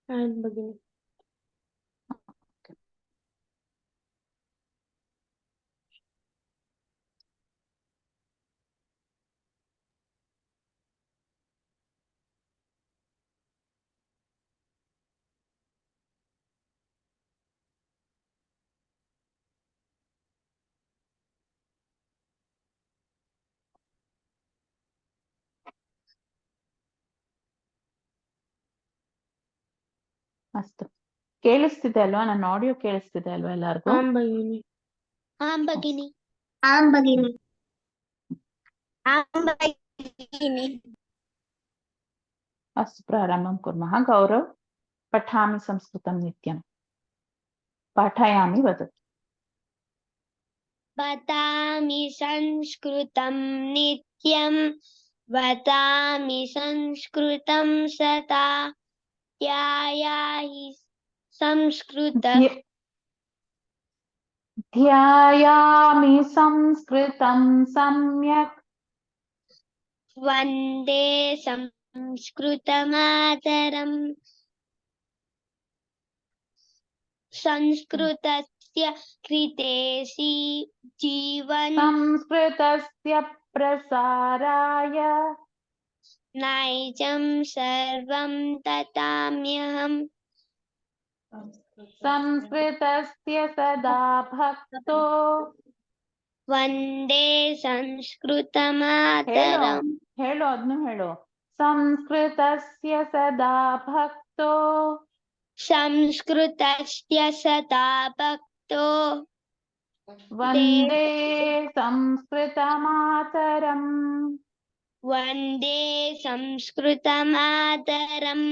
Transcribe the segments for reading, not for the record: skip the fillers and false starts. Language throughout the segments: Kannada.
भगिनी। ಅಸ್ತು ಕೇಳಿಸ್ತಿದೆ ಅಲ್ವಾ? ನನ್ನ ಆಡಿಯೋ ಕೇಳಿಸ್ತಿದೆ ಅಲ್ವಾ ಎಲ್ಲರಿಗೂ? आम भगिनी। आम भगिनी। आम भगिनी। आम भगिनी। अस्तु प्रारम्भं कुर्मः। गौरव, पठामि संस्कृतं नित्यं। पाठयामि वदतु। वदामि संस्कृतं नित्यं, वदामि संस्कृतं सदा, ध्यायामि ध्यायामि संस्कृतं सम्यक्, वन्दे संस्कृतमातरम्, संस्कृतस्य कृते जीवनं संस्कृतस्य प्रसाराय नैजं सर्वं ददाम्यहम्, संस्कृतस्य सदा भक्तो वन्दे संस्कृतमातरम्। ಹೇಳು ಅದನ್ನು ಹೇಳು. ಸಂಸ್ಕೃತಸ್ಯ ಸದಾ ಭಕ್ತೋ संस्कृतस्य सदा भक्तो ವಂದೇ ಸಂಸ್ಕೃತಮಾತರಂ. वन्दे संस्कृतमातरम्,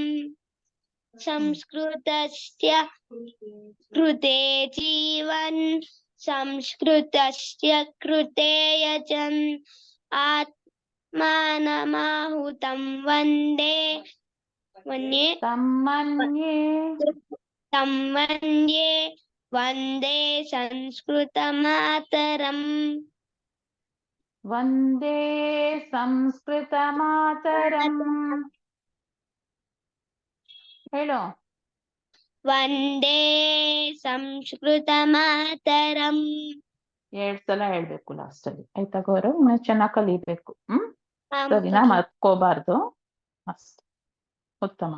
संस्कृतस्य कृते जीवन् संस्कृतस्य कृते यजन् आत्मानमाहुतं वन्दे तन्मन्ये वन्दे संस्कृतमातरम्। ವಂದೇ ಸಂಸ್ಕೃತಮಾತರಂ. ಹೇಳು. ವಂದೇ ಸಂಸ್ಕೃತಮಾತರಂ. 2 ಸಲ ಹೇಳ್ಬೇಕು ಲಾಸ್ಟ್ ಅಲ್ಲಿ, ಆಯ್ತಾ ಗೌರವ್? ಚೆನ್ನಾಗಿ ಕಲಿಬೇಕು. ಸರಿನಾ? ಭಗಿನಿ. ಮರ್ತ್ಕೋಬಾರ್ದು. ಮಸ್ತ್, ಉತ್ತಮ,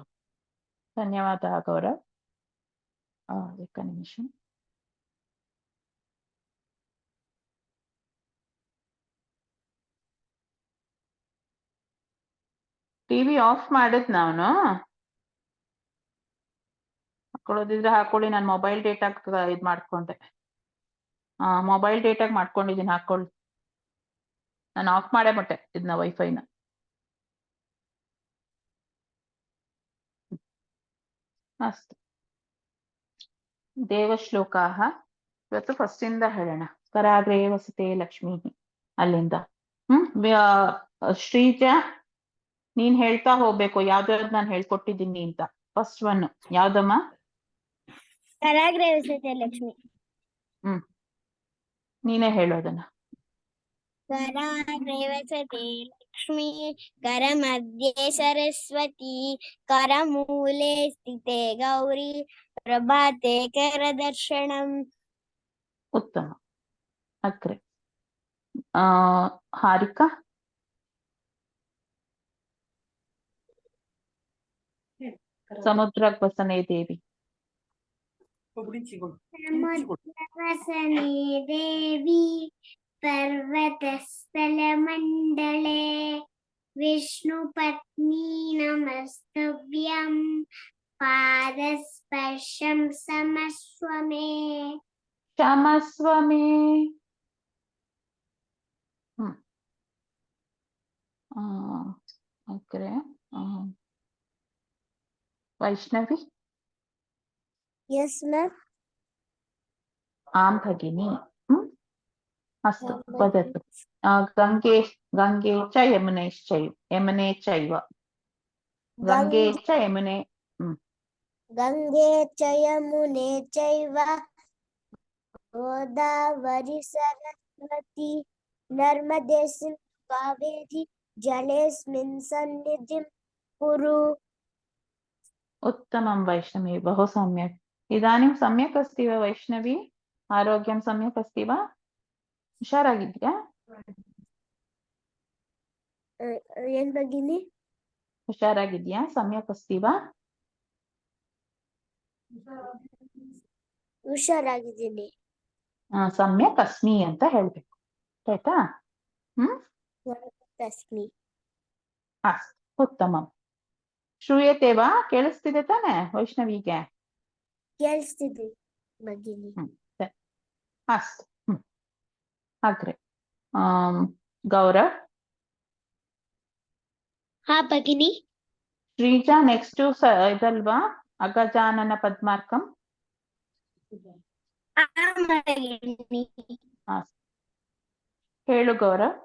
ಧನ್ಯವಾದ ಗೌರವ್. ಏಕ ನಿಮಿಷ. ಟಿವಿ ಆಫ್ ಮಾಡಿದ್ ನಾನು. ಹಾಕೊಳ್ಳೋದಿದ್ರೆ ಹಾಕೊಳ್ಳಿ, ನಾನು ಮೊಬೈಲ್ ಡೇಟಾಗ್ ಇದು ಮಾಡ್ಕೊಂಡೆ. ಮೊಬೈಲ್ ಡೇಟಾಗ್ ಮಾಡ್ಕೊಂಡಿದ್ದೀನಿ, ಹಾಕೊಳ್ಳಿ. ನಾನು ಆಫ್ ಮಾಡೇ ಬಿಟ್ಟೆ ಇದನ್ನ, ವೈಫೈನ. ಅಸ್ತು. ದೇವಶ್ಲೋಕಾಹ ಇವತ್ತು ಫಸ್ಟ್ ಇಂದ ಹೇಳೋಣ. ಕರಾಗ್ರೇ ವಸತೆ ಲಕ್ಷ್ಮೀ, ಅಲ್ಲಿಂದ. ಶ್ರೀಜ, ನೀನ್ ಹೇಳ್ತಾ ಹೋಗ್ಬೇಕು ಯಾವ್ದಾವ್ದು ನಾನು ಹೇಳ್ಕೊಟ್ಟಿದ್ದೀನಿ ಅಂತ. ಫಸ್ಟ್ ಒನ್ ಯಾವ್ದಮ್ಮ? ಕರಾಗ್ರೇ ವಸತೆ ಲಕ್ಷ್ಮಿ. ನೀನೇ ಹೇಳೋದನ್ನ. कराग्रे वसते लक्ष्मी, करमध्ये सरस्वती, करमूले स्थिते गौरी, प्रभाते करदर्शनम्. ಉತ್ತಮ. ಅಗ್ರೆ. ಹಾರಿಕಾ? ಸಮುದ್ರಕ್ಕೆ ವಸನೆ ದೇವಿ. समुद्रवसने देवी पर्वतस्थलमण्डले, विष्णुपत्नी नमस्तव्यं, पादस्पर्शं समस्व मे. ಕ್ಷಮಸ್ವ ಮೇ. ಅಗ್ರೆ. ವೈಷ್ಣವಿ? Yes, ma'am. ಆಂ ಭಗಿನಿ. ಅಸ್ತು, ವದತು. ಗಂಗೆ ಗಂಗೆ ಚ ಯಮುನೈಶ್ಚೈವ, ಯಮುನೆ ಚೈವ. ಗಂಗೆ ಚ ಯಮುನೆ. ಗಂಗೆ ಚ ಯಮುನೆ ಚೈವ, ಗೋದಾವರಿ ಸರಸ್ವತಿ, ನರ್ಮದೆ ಸಿಂಧು ಕಾವೇರಿ, ಜಲೇಸ್ಮಿನ್ ಸನ್ನಿಧಿಂ ಕುರು. उत्तमं वैष्णवी, बहु सम्यक्। इदानीं सम्यक् अस्ति वा वैष्णवी? आरोग्यं सम्यक् अस्ति वा? ಹುಷಾರಾಗಿದ್ಯಾ? ಏನ್ ಭಗಿನಿ? ಹುಷಾರಾಗಿದ್ಯಾ? सम्यक् अस्ति वा? ಹುಷಾರಾಗಿದ್ದೀನಿ. सम्यक् अस्मि ಅಂತ ಹೇಳ್ಬೇಕು, ಆಯ್ತಾ? ತಸ್ಮಿ. ಅಸ್ತು, ಉತ್ತಮಂ. ಶ್ರೂಯತೆ ವಾ? ಕೇಳಿಸ್ತಿದೆ ತಾನೆ ವೈಷ್ಣವಿಗೆ? ಕೇಳಿಸ್ತಿದೆ ಭಗಿನಿ. ಸರಿ, ಅಸ್ತು. ಅಗ್ರೆ ಗೌರವ್. ಹಾ ಭಗಿನಿ. ಶ್ರೀಜಾ ನೆಕ್ಸ್ಟ್ ಇದಲ್ವಾ, ಅಗಜಾನನ ಪದ್ಮಾರ್ಕಂ? ಹೇಳು ಗೌರವ್.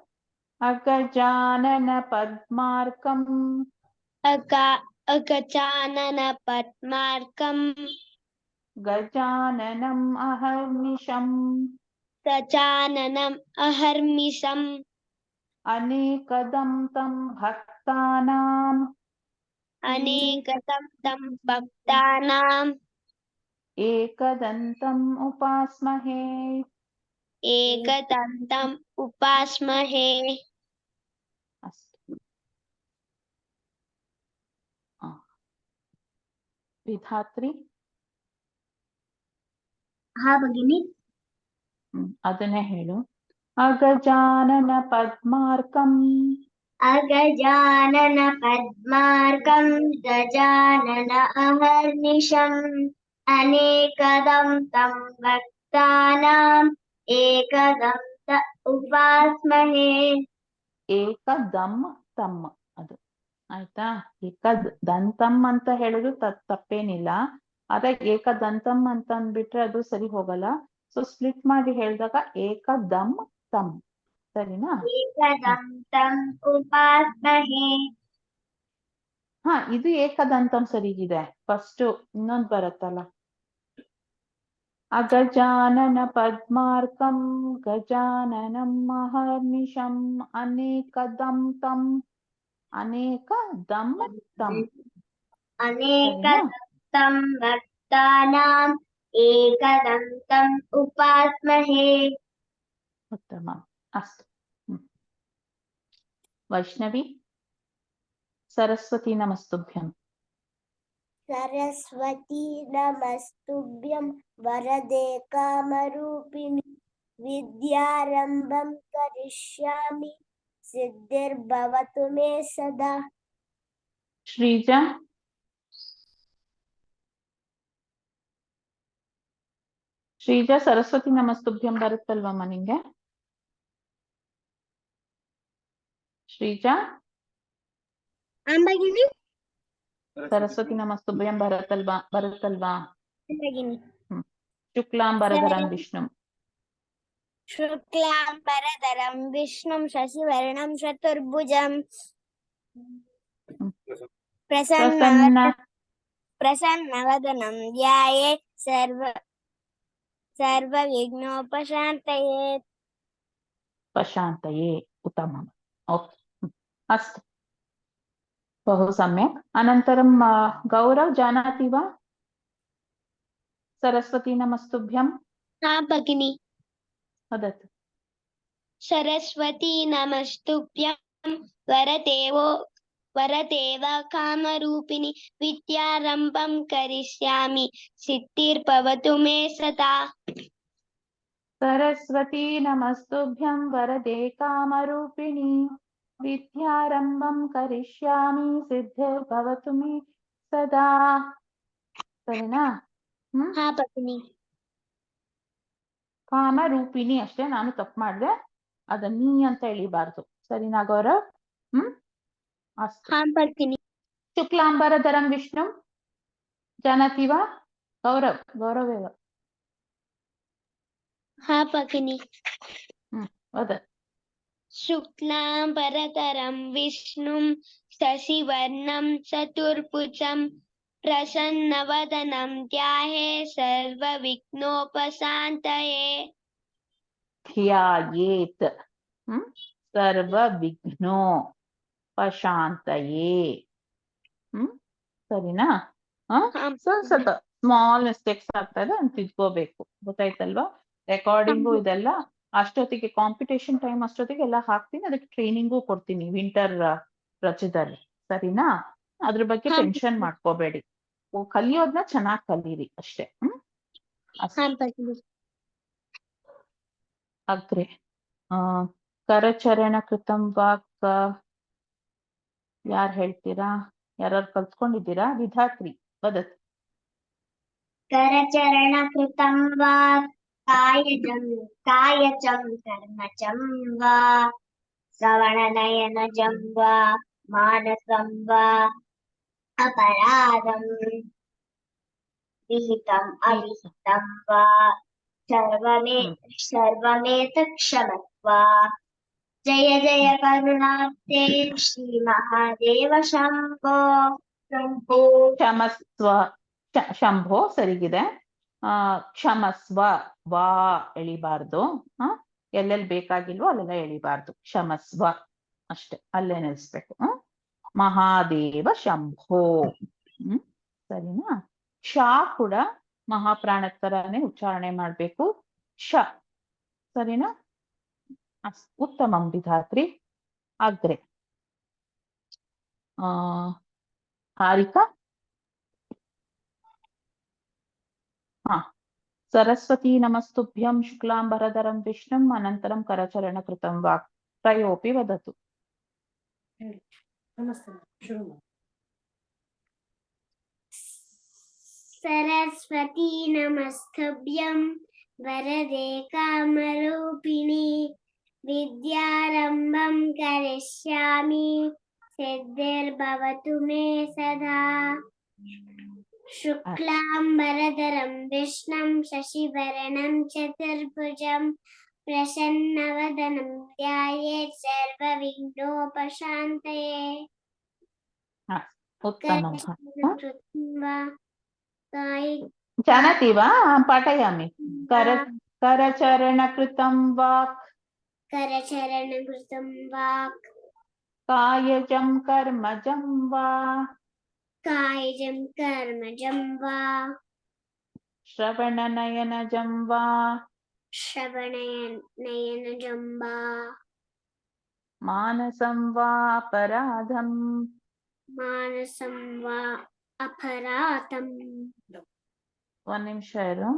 ಅಗಜಾನನ ಪದ್ಮಾರ್ಕಂ ಅಗಜಾನನ ಪದ್ಮಾರ್ಕಂ ಗಜಾನನಂ ಅಹರ್ನಿಶಂ ಗಜಾನನಂ ಅಹರ್ನಿಶಂ ಅನೇಕದಂ ತಂ ಭಕ್ತಾನಾಂ ಅನೇಕದಂ ತಂ ಭಕ್ತಾನಾಂ ಏಕದಂತಂ ಉಪಾಸ್ಮಹೇ. ಏಕದಂತಂ ಉಪಾಸ್ಮಹೇ. ಅಸ್ತು. ವಿಧಾತ್ರಿ. ಹಾ ಭಗಿನಿ. ಅದನ್ನೇ ಹೇಳು. ಅಗಜಾನನ ಪದ್ಮಾರ್ಕಂ ಅಗಜಾನನ ಪದ್ಮಾರ್ಕಂ ಗಜಾನನ ಅಹರ್ನಿಶಂ ಅನೇಕದಂ ತಂ ಭಕ್ತಾನಾಂ ಏಕದಂ ತ ಉಪಾಸ್ಮಹೇ. ಏಕದಂ ತಮ್ಮ, ಅದು ಆಯ್ತಾ? ಏಕದಂತಂ ಅಂತ ಹೇಳುದು ತಪ್ಪೇನಿಲ್ಲ, ಆದ್ರೆ ಏಕದಂತಂ ಅಂತ ಅಂದ್ಬಿಟ್ರೆ ಅದು ಸರಿ ಹೋಗಲ್ಲ. ಸೊ ಸ್ಪ್ಲಿಟ್ ಮಾಡಿ ಹೇಳಿದಾಗ ಏಕದಂ ತಮ್, ಸರಿನಾ? ಏಕದಂ ತಂ ಉಪಾಸ್ಮಹೇ. ಹಾ, ಇದು ಏಕದಂತಂ ಸರಿಗಿದೆ. ಫಸ್ಟ್ ಇನ್ನೊಂದು ಬರುತ್ತಲ್ಲ, ಅಗಜಾನನ ಪದ್ಮಾರ್ಕಂ ಗಜಾನನಂ ಅಹರ್ನಿಶಂ ಅನೇಕದಂ ತಂ, ಅನೇಕದಂ ತಂ, ಅನೇಕದಂ ತಂ ಭಕ್ತಾನಾಂ ಏಕದಂ ತಂ ಉಪಾಸ್ಮಹೇ. ಉತ್ತಮ, ಅಸ್ತು. ವೈಷ್ಣವಿ. ಸರಸ್ವತಿ ನಮಸ್ತುಭ್ಯಂ. ಸರಸ್ವತಿ ನಮಸ್ತುಭ್ಯಂ ವರದೆ ಕಾಮರೂಪಿಣಿ ವಿದ್ಯಾರಂಭಂ ಕರಿಷ್ಯಾಮಿ ಸಿದ್ಧಿರ್ಭವತು ಮೇ ಸದಾ. ಶ್ರೀಜಾ. ಶ್ರೀಜಾ, ಸರಸ್ವತಿ ನಮಸ್ತುಭ್ಯಂ ಬರುತ್ತಲ್ವಮ್ಮ ನಿಂಗೆ? ಶ್ರೀಜಾ, ಸರಸ್ವತಿ ನಮಸ್ತುಭ್ಯಂ ಬರುತ್ತಲ್ವಾ? ಶುಕ್ಲಾಂಬರಧರಂ ವಿಷ್ಣುಂ ಶುಕ್ಲಾಂಬರಧರಂ ವಿಷ್ಣುಂ ಶಶಿವರ್ಣಂ ಚತುರ್ಭುಜಂ ಪ್ರಸನ್ನವದನಂ ಧ್ಯಾಯೇತ್ ಸರ್ವವಿಘ್ನೋಪಶಾಂತಯೇ. ಪಶಾಂತಯೇ, ಉತ್ತಮಂ. ಓಕೆ, ಅಸ್ತು, बहु सम्यक्. अनन्तरं गौरव जानाति वा? सरस्वती नमस्तुभ्यं. हा भगिनी. वदतु. सरस्वती नमस्तुभ्यं वरदेव कामरूपिणि विद्यारम्भं करिष्यामि सिद्धिर्भवतु मे सदा. सरस्वती नमस्तुभ्यं वरदे कामरूपिणि विद्यारम्भं करिष्यामि सिद्धिर्भवतु मे सदा. ಸರಿನಾ? ಹಾ ಭಗಿನಿ. ಕಾಮರೂಪಿಣಿ ಅಷ್ಟೇ, ನಾನು ತಪ್ಪು ಮಾಡಿದೆ, ಅದನ್ನ ನೀ ಅಂತ ಎಳಿಬಾರ್ದು. ಸರಿನಾ ಗೌರವ್? ಅಸ್ತು. ಹಾ ಭಗಿನಿ. ಶುಕ್ಲಾಂಬರಧರಂ ವಿಷ್ಣುಂ ಜಾನಾತಿ ವಾ? ಗೌರವೇವ. ಹಾ ಭಗಿನಿ. ವದತು. ಶುಕ್ಲಾಂಬರಧರಂ ವಿಷ್ಣುಂ ಶಶಿವರ್ಣಂ ಚತುರ್ಭುಜಂ ಪ್ರಸನ್ನವದನಂ ಧ್ಯಾಯೇತ್ ಸರ್ವವಿಘ್ನೋಪಶಾಂತಯೇ. ಧ್ಯಾಯೇತ್ ಸರ್ವವಿಘ್ನೋಪಶಾಂತಯೇ. ಸರಿನಾ? ಸ್ವಲ್ಪ ಸ್ವಲ್ಪ ಸ್ಮಾಲ್ ಮಿಸ್ಟೇಕ್ಸ್ ಆಗ್ತಾ ಇದೆ ಅಂತ ತಿದ್ಕೋಬೇಕು, ಗೊತ್ತಾಯ್ತಲ್ವಾ? ರೆಕಾರ್ಡಿಂಗು ಇದೆಲ್ಲ ಅಷ್ಟೊತ್ತಿಗೆ ಕಾಂಪಿಟೇಷನ್ ಟೈಮ್ ಅಷ್ಟೊತ್ತಿಗೆ ಎಲ್ಲ ಹಾಕ್ತೀನಿ, ಅದಕ್ಕೆ ಟ್ರೈನಿಂಗು ಕೊಡ್ತೀನಿ ವಿಂಟರ್ ರಜದಲ್ಲಿ, ಸರಿನಾ? ಅದ್ರ ಬಗ್ಗೆ ಟೆನ್ಷನ್ ಮಾಡ್ಕೋಬೇಡಿ, ಕಲಿಯೋದನ್ನ ಚೆನ್ನಾಗಿ ಕಲೀರಿ ಅಷ್ಟೇ. ಅಗ್ರೆ ಕರಚರಣ ಕೃತಂ ವಾಕ್ ಯಾರು ಹೇಳ್ತೀರಾ? ಯಾರು ಕಲ್ತ್ಕೊಂಡಿದ್ದೀರಾ? ವಿಧಾತ್ರಿ ವದತ್. करचरण कृतं वा कायचं कर्मचं वा श्रवणनयनजं वा मानसं वा अपराधं विहितम् अविहितं वा सर्वमेतत्क्षमत्वा। जय जय करुणाब्धे श्री महादेव शंभो शंभो। ಕ್ಷಮಸ್ವ ಶಂಭೋ ಸರಿಗಿದೆ. ಕ್ಷಮಸ್ವ ವಾ ಎಳಿಬಾರ್ದು, ಎಲ್ಲೆಲ್ಲಿ ಬೇಕಾಗಿಲ್ವೋ ಅಲ್ಲೆಲ್ಲ ಎಳಿಬಾರ್ದು, ಕ್ಷಮಸ್ವ ಅಷ್ಟೆ, ಅಲ್ಲೇ ನಿಲ್ಲಿಸ್ಬೇಕು. ಮಹಾದೇವ ಶಂಭೋ. ಸರಿನಾ? ಶ ಕೂಡ ಮಹಾಪ್ರಾಣದ ತರಾನೇ ಉಚ್ಚಾರಣೆ ಮಾಡ್ಬೇಕು, ಶ. ಸರಿನಾ? ಉತ್ತಮಂ ವಿಧಾತ್ರಿ. ಅಗ್ರೆ ಹಾರಿಕಾ. सरस्वती नमस्तुभ्यं शुक्लांबरधरं विष्णुं अनन्तरं करचरण कृतं वाक् त्रयोऽपि वदतु। सरस्वती नमस्तुभ्यं वरदे कामरूपिणी विद्यारम्भं करिष्यामि सिद्धिर्भवतु मे सदा। शुक्लांबरधरं विष्णुं शशिवर्णं चतुर्भुजं प्रसन्नवदनं ध्यायेत् सर्वविघ्नोपशान्तये। उत्तमं। जानाति वा? पाठयामि। करचरणकृतं वाक् करचरणकृतं वाक् कायजं कर्मजं वा कायजं कर्मजं वा श्रवणनयनजं वा श्रवणनयनजं वा मानसं वा अपराधं मानसं वा अपराधं। ಒಂದು ನಿಮಿಷ ಇರು.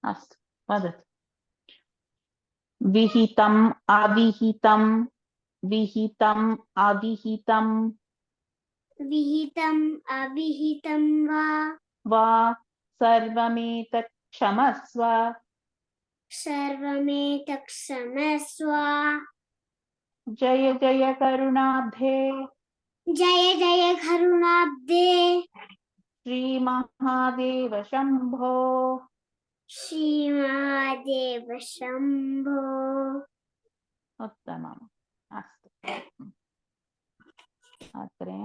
अस्तु वदतु। विहितम् अविहितं विहितम् अविहितं विहितम् अविहितं वा सर्वमेतत् क्षमस्व सर्वमेतत्क्षमस्व। जय जय करुणाब्धे जय जय करुणाब्धे श्री महादेव शंभो श्री महादेव शंभो। उत्तमम्। अस्तु अग्रे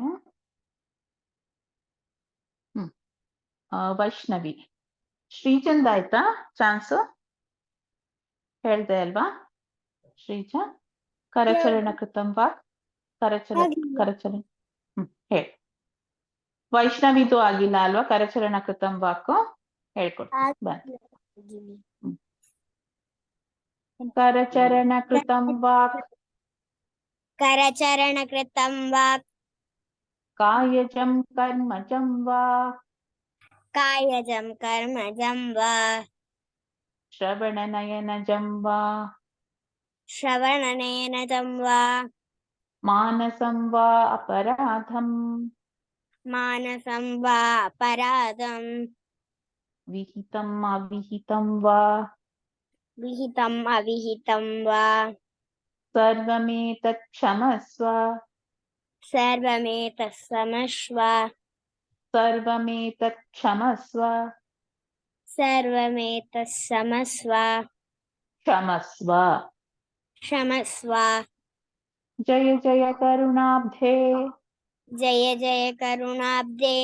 ವೈಷ್ಣವಿ. ಶ್ರೀಚಂದ್ ಆಯ್ತಾ ಚಾನ್ಸು? ಹೇಳ್ದೆ ಅಲ್ವಾ ಶ್ರೀಜ? ಕರಚರಣ ಕೃತಂ ವಾಕ್ ಕರಚರಣ ಹೇಳಿ. ವೈಷ್ಣವಿದು ಆಗಿಲ್ಲ ಅಲ್ವಾ ಕರಚರಣ ಕೃತಂ ವಾಕ್? ಹೇಳ್ಕೊಡ್ತೀನಿ ಬನ್ನಿ. करचरण कृतं वाक् करचरण कृतं वाक् कायजं कर्मजं वा कायजं कर्मजं वा श्रवणनयनजं वा श्रवणनयनजं वा मानसं वा अपराधं मानसं वा अपराधं विहितम् अविहितं वा विहितम् अविहितं वा सर्वमेतत् क्षमस्व सर्वमेतत्क्षमस्व सर्वमेतत् क्षमस्व सर्वमेतत्क्षमस्व क्षमस्व। क्षमस्व। जय जय करुणाब्धे जय जय करुणाब्धे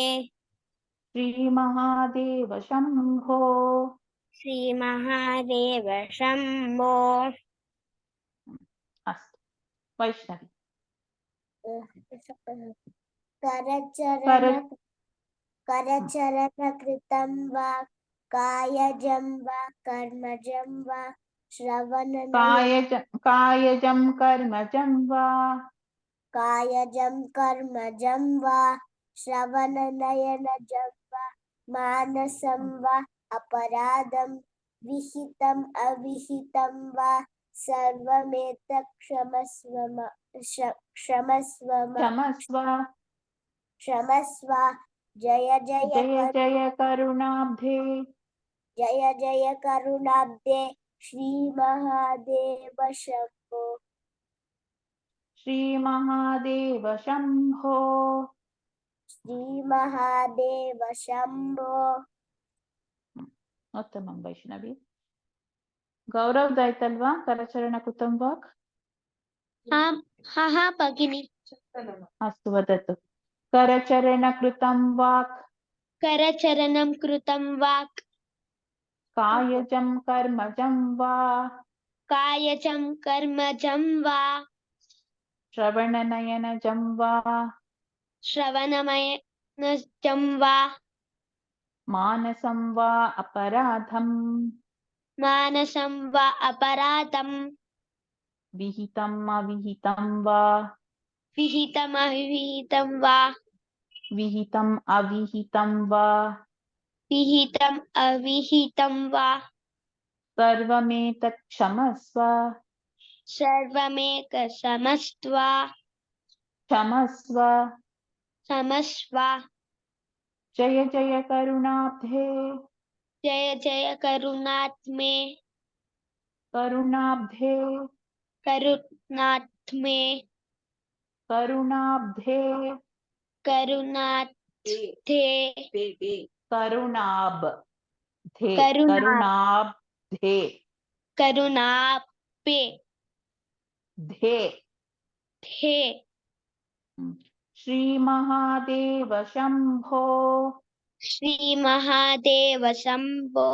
श्री महादेव शंभो श्रीमहादेव शम्भो। अस्तु वैष्णवी करचरण कर करचरणकृतं वा कायजं वा कर्मजं वा श्रवणनयन कायजं कर्मजं वा कायजं कर्मजं वा श्रवणनयनजं वा मानसं वा अपराधं विहितम् अविहितं वा सर्वमेतत् क्षमस्व क्षमस्व क्षमस्व क्षमस्व। जय जय जय जय करुणाब्धे जय जय करुणाब्धे श्रीमहादेव शम्भो। श्रीमहादेव शम्भो श्रीमहादेव शम्भो। उत्तमं वैष्णवी गौरवदायितल्वा करचरण कृतं वाक् हाँ भगिनी। अस्तु वदतु करचरणकृतं वाक् करचरणं कृतं वाक् कायजं कर्मजं वा कायजं कर्मजं वा श्रवणनयनजं वा श्रवणमयनजं वा मानसं वा अपराधं मानसं वा अपराधं विहितम् अविहितं वा विहितमविहितं वा विहितम् अविहितं वा विहितम् अविहितं वा सर्वमेतत् क्षमस्व सर्वमेकसमस्त्व क्षमस्व समस्व। जय जय करुणाब्धे जय जय करुणात्मे करुणाब्धे करुणात्मे करुणाब्धे करुणात्थे करुणाब्धे करुणा करुणाब्धे करुणापे धे हे श्रीमहादेव शम्भो श्रीमहादेव शम्भो।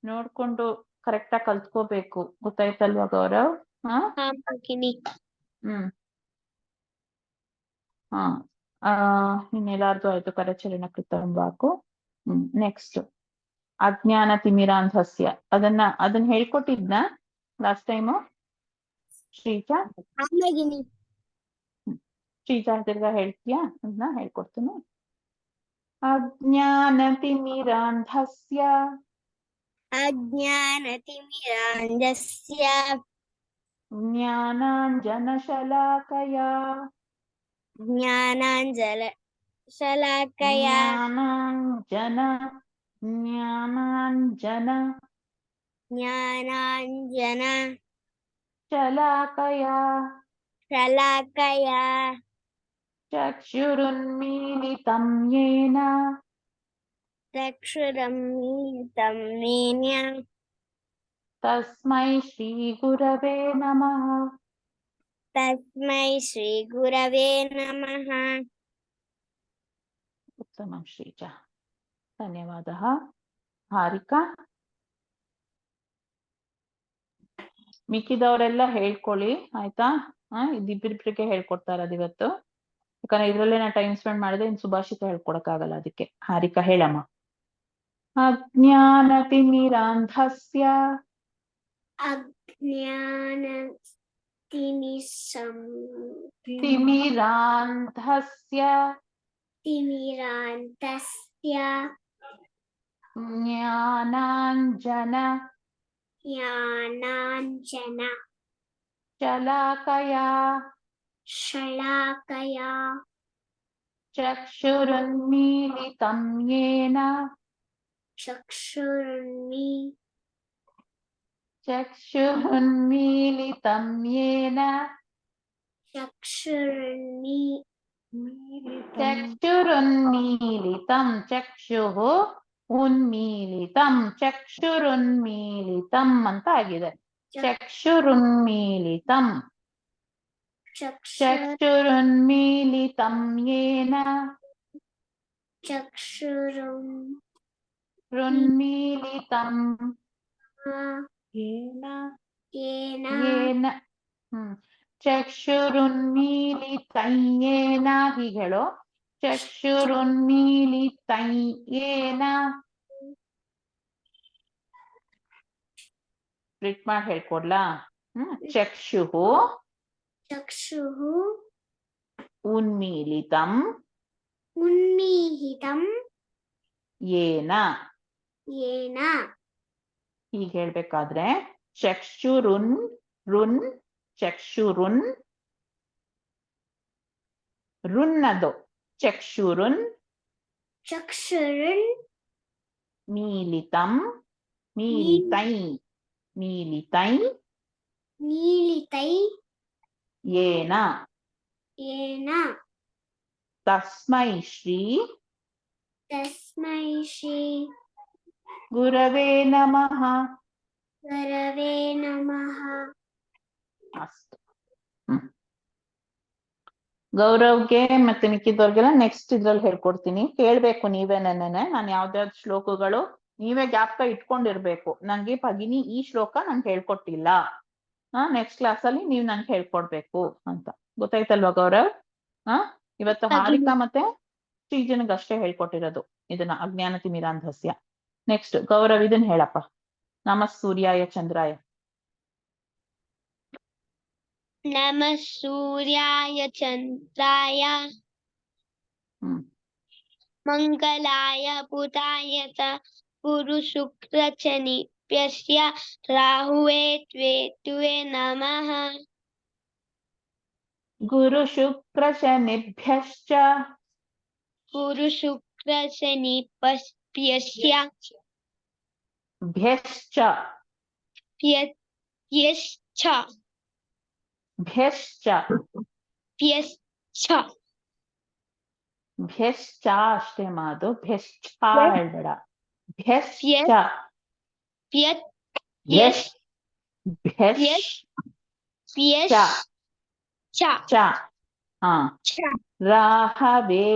ನೋಡ್ಕೊಂಡು ಕರೆಕ್ಟ್ ಆಗಿ ಕಲ್ತ್ಕೋಬೇಕು ಗೊತ್ತಾಯ್ತಲ್ವಾ ಗೌರವ್ ಹಾ हाँ भगिनी। ಹ್ಮ್ ಹಾ ಇನ್ನೆಲ್ಲಾರ್ದು ಆಯ್ತು ಕರಚರಣ ಕೃತಂ ವಾಕು ನೆಕ್ಸ್ಟ್ ಅಜ್ಞಾನ ತಿಮಿರಾಂಧಸ್ಯ ಅದನ್ನ ಹೇಳ್ಕೊಟ್ಟಿದ್ನ ಲಾಸ್ಟ್ ಟೈಮು ಶ್ರೀಜಾ हाँ भगिनी। ಶ್ರೀಜಾ ತಿರ್ಗಾ ಹೇಳ್ತೀಯಾ ಅದನ್ನ ಹೇಳ್ಕೊಡ್ತೀನಿ ಅಜ್ಞಾನ ತಿಮಿರಾಂಧಸ್ಯ अज्ञानतिमिरान्धस्य ಜ್ಞಾನಾಂಜನಶಲಾಕಯಾ ज्ञानाञ्जनशलाकया ಜ್ಞಾನಾಂಜನ ज्ञानाञ्जन ಶಲಾಕಯಾ शलाकया ಚಕ್ಷುರುನ್ಮೀಲಿತಂ ಯೇನ चक्षुरमीलितं येन ತಸ್ಮೈ ಶ್ರೀ ಗುರವೇ ನಮಃ तस्मै श्रीगुरवे नमः। ಉತ್ತಮಂ ಶ್ರೀಜಾ ಧನ್ಯವಾದः ಹಾರಿಕಾ ಮಿಕ್ಕಿದವರೆಲ್ಲ ಹೇಳ್ಕೊಳ್ಳಿ ಆಯ್ತಾ ಇದಿಬ್ಬರಿಬ್ಬರಿಗೆ ಹೇಳ್ಕೊಡ್ತಾ ಇರೋದು ಇವತ್ತು ಯಾಕಂದ್ರೆ ಇದ್ರಲ್ಲೇ ನಾ ಟೈಮ್ ಸ್ಪೆಂಡ್ ಮಾಡಿದ್ರೆ ಇನ್ನು ಸುಭಾಷಿತ ಹೇಳ್ಕೊಡಕ್ಕಾಗಲ್ಲ ಅದಕ್ಕೆ ಹಾರಿಕಾ ಹೇಳಮ್ಮ ಅಜ್ಞಾನತಿಮಿರಾಂಧಸ್ಯ ತಿಮಿರಾಂಧಸ್ಯ तिमिरान्तस्य ಜ್ಞಾನಾಂಜನ ज्ञानाञ्जन ಶಲಾಕಯಾ शलाकया ಚಕ್ಷುರುನ್ಮೀಲಿತಂ ಯೇನ ಚಕ್ಷುರುನ್ಮೀಲಿತಂ ಯೇನ ಚಕ್ಷುರುನ್ಮೀಲಿತಂ ಚಕ್ಷುಃ ಉನ್ಮೀಲಿತಂ ಚಕ್ಷುರುನ್ಮೀಲಿತಂ ಅಂತ ಆಗಿದೆ ಚಕ್ಷುರುನ್ಮೀಲಿತಂ ಚಕ್ಷುರುನ್ಮೀಲಿತಂ ಯೇನ ರುನ್ಮೀಲಿತಂ ಏನ येन ಏನ ಚಕ್ಷುರುನ್ಮೀಲಿತೈಯೇನ ಹೀಗೆ ಹೇಳು. ಚಕ್ಷುರುನ್ಮೀಲಿತೈಯೇನ ಸ್ಪ್ಲಿಟ್ ಮಾಡಿ ಹೇಳ್ಕೊಡ್ಲಾ? ಚಕ್ಷುಹು चक्षुः ಉನ್ಮೀಲಿತಂ उन्मीलितं ಏನ येन ಹೀಗೆ ಹೇಳ್ಬೇಕಾದ್ರೆ ಚಕ್ಷುರುನ್ ರುನ್ ಚಕ್ಷುರುನ್ ರುನ್ನದು ಚಕ್ಷುರುನ್ चक्षुरुन् ಮೀಲಿತಂ ಮೀಲಿತೈ ಮೀಲಿತೈ मीलितै ಏನ येन ತಸ್ಮೈ ಶ್ರೀ तस्मै श्री ಗುರವೇ ನಮಃ. गुरवे नमः. ಅಷ್ಟು. ಗೌರವ್ಗೆ ಮತ್ತೆ ಮಿಕ್ಕಿದವ್ರಿಗೆಲ್ಲ ನೆಕ್ಸ್ಟ್ ಇದ್ರಲ್ಲಿ ಹೇಳ್ಕೊಡ್ತೀನಿ. ಕೇಳ್ಬೇಕು ನೀವೇ ನನ್ನೇ. ನಾನು ಯಾವ್ದಾವ್ದು ಶ್ಲೋಕಗಳು ನೀವೇ ಜ್ಞಾಪಕ ಇಟ್ಕೊಂಡಿರ್ಬೇಕು. ನಂಗೆ ಭಗಿನಿ ಈ ಶ್ಲೋಕ ನಂಗೆ ಹೇಳ್ಕೊಟ್ಟಿಲ್ಲ, ನೆಕ್ಸ್ಟ್ ಕ್ಲಾಸ್ ಅಲ್ಲಿ ನೀವ್ ನಂಗೆ ಹೇಳ್ಕೊಡ್ಬೇಕು ಅಂತ. ಗೊತ್ತಾಯ್ತಲ್ವಾ ಗೌರವ್? ಇವತ್ತು ಹಾರಿಕಾ ಮತ್ತೆ ಶ್ರೀಜನ್ಗೆ ಅಷ್ಟೇ ಹೇಳ್ಕೊಟ್ಟಿರೋದು ಇದನ್ನ, ಅಜ್ಞಾನ ತಿಮಿರಾಂಧಸ್ಯ. ನೆಕ್ಸ್ಟ್ ಗೌರವ್ ಇದನ್ನ ಹೇಳಪ್ಪ. ನಮಃ ಸೂರ್ಯಾಯ ಚಂದ್ರಾಯ. नमः सूर्याय चन्द्राय मंगलाय बुधाय च गुरुशुक्रशनिभ्यश्च राहुवे केतवे नमः. ಗುರು ಶುಕ್ರ ಶನಿಭ್ಯಶ್ಚ गुरुशुक्रशनिभ्यश्च ಭ್ಯಶ್ಚ भ्यश्च ಭ್ಯಶ್ಚ भ्यश्च ಭ್ಯಶ್ಚ ಅಷ್ಟೇ ಮಾದು. ಭ್ಯಶ್ಚ ಹೇಳ್ಬೇಡ. ಭ್ಯಶ್ಚ भ्यश्च ಭ್ಯಶ್ ಭ್ಯಶ್ भ्यश्च ಚ ರಾಹವೇ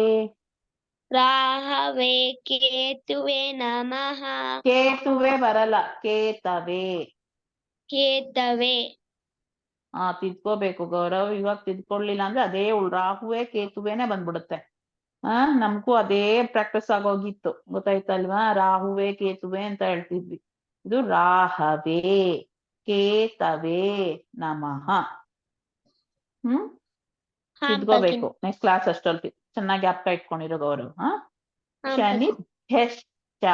राहवे केतवे नमः. ಕೇತುವೆ ಬರಲ್ಲ, ಕೇತವೇ. केतवे ತಿದ್ಕೋಬೇಕು ಗೌರವ್. ಇವಾಗ ತಿದ್ಕೊಳ್ಳಿಲ್ಲ ಅಂದ್ರೆ ಅದೇ ರಾಹುವೆ ಕೇತುವೆನೆ ಬಂದ್ಬಿಡುತ್ತೆ. ನಮ್ಗೂ ಅದೇ ಪ್ರಾಕ್ಟೀಸ್ ಆಗೋಗಿತ್ತು, ಗೊತ್ತಾಯ್ತಲ್ವಾ? ರಾಹುವೆ ಕೇತುವೆ ಅಂತ ಹೇಳ್ತಿದ್ವಿ. ಇದು ರಾಹವೇ ಕೇತವೇ ನಮಃ. ತಿದ್ಕೋಬೇಕು ನೆಕ್ಸ್ಟ್ ಕ್ಲಾಸ್ ಅಷ್ಟೊಲ್ಲಿ. ಚೆನ್ನಾಗಿ ಜ್ಞಾಪಕ ಇಟ್ಕೊಂಡಿರೋ ಗೌರವ್. ಶನಿ ಭ್ಯಶ್ಚ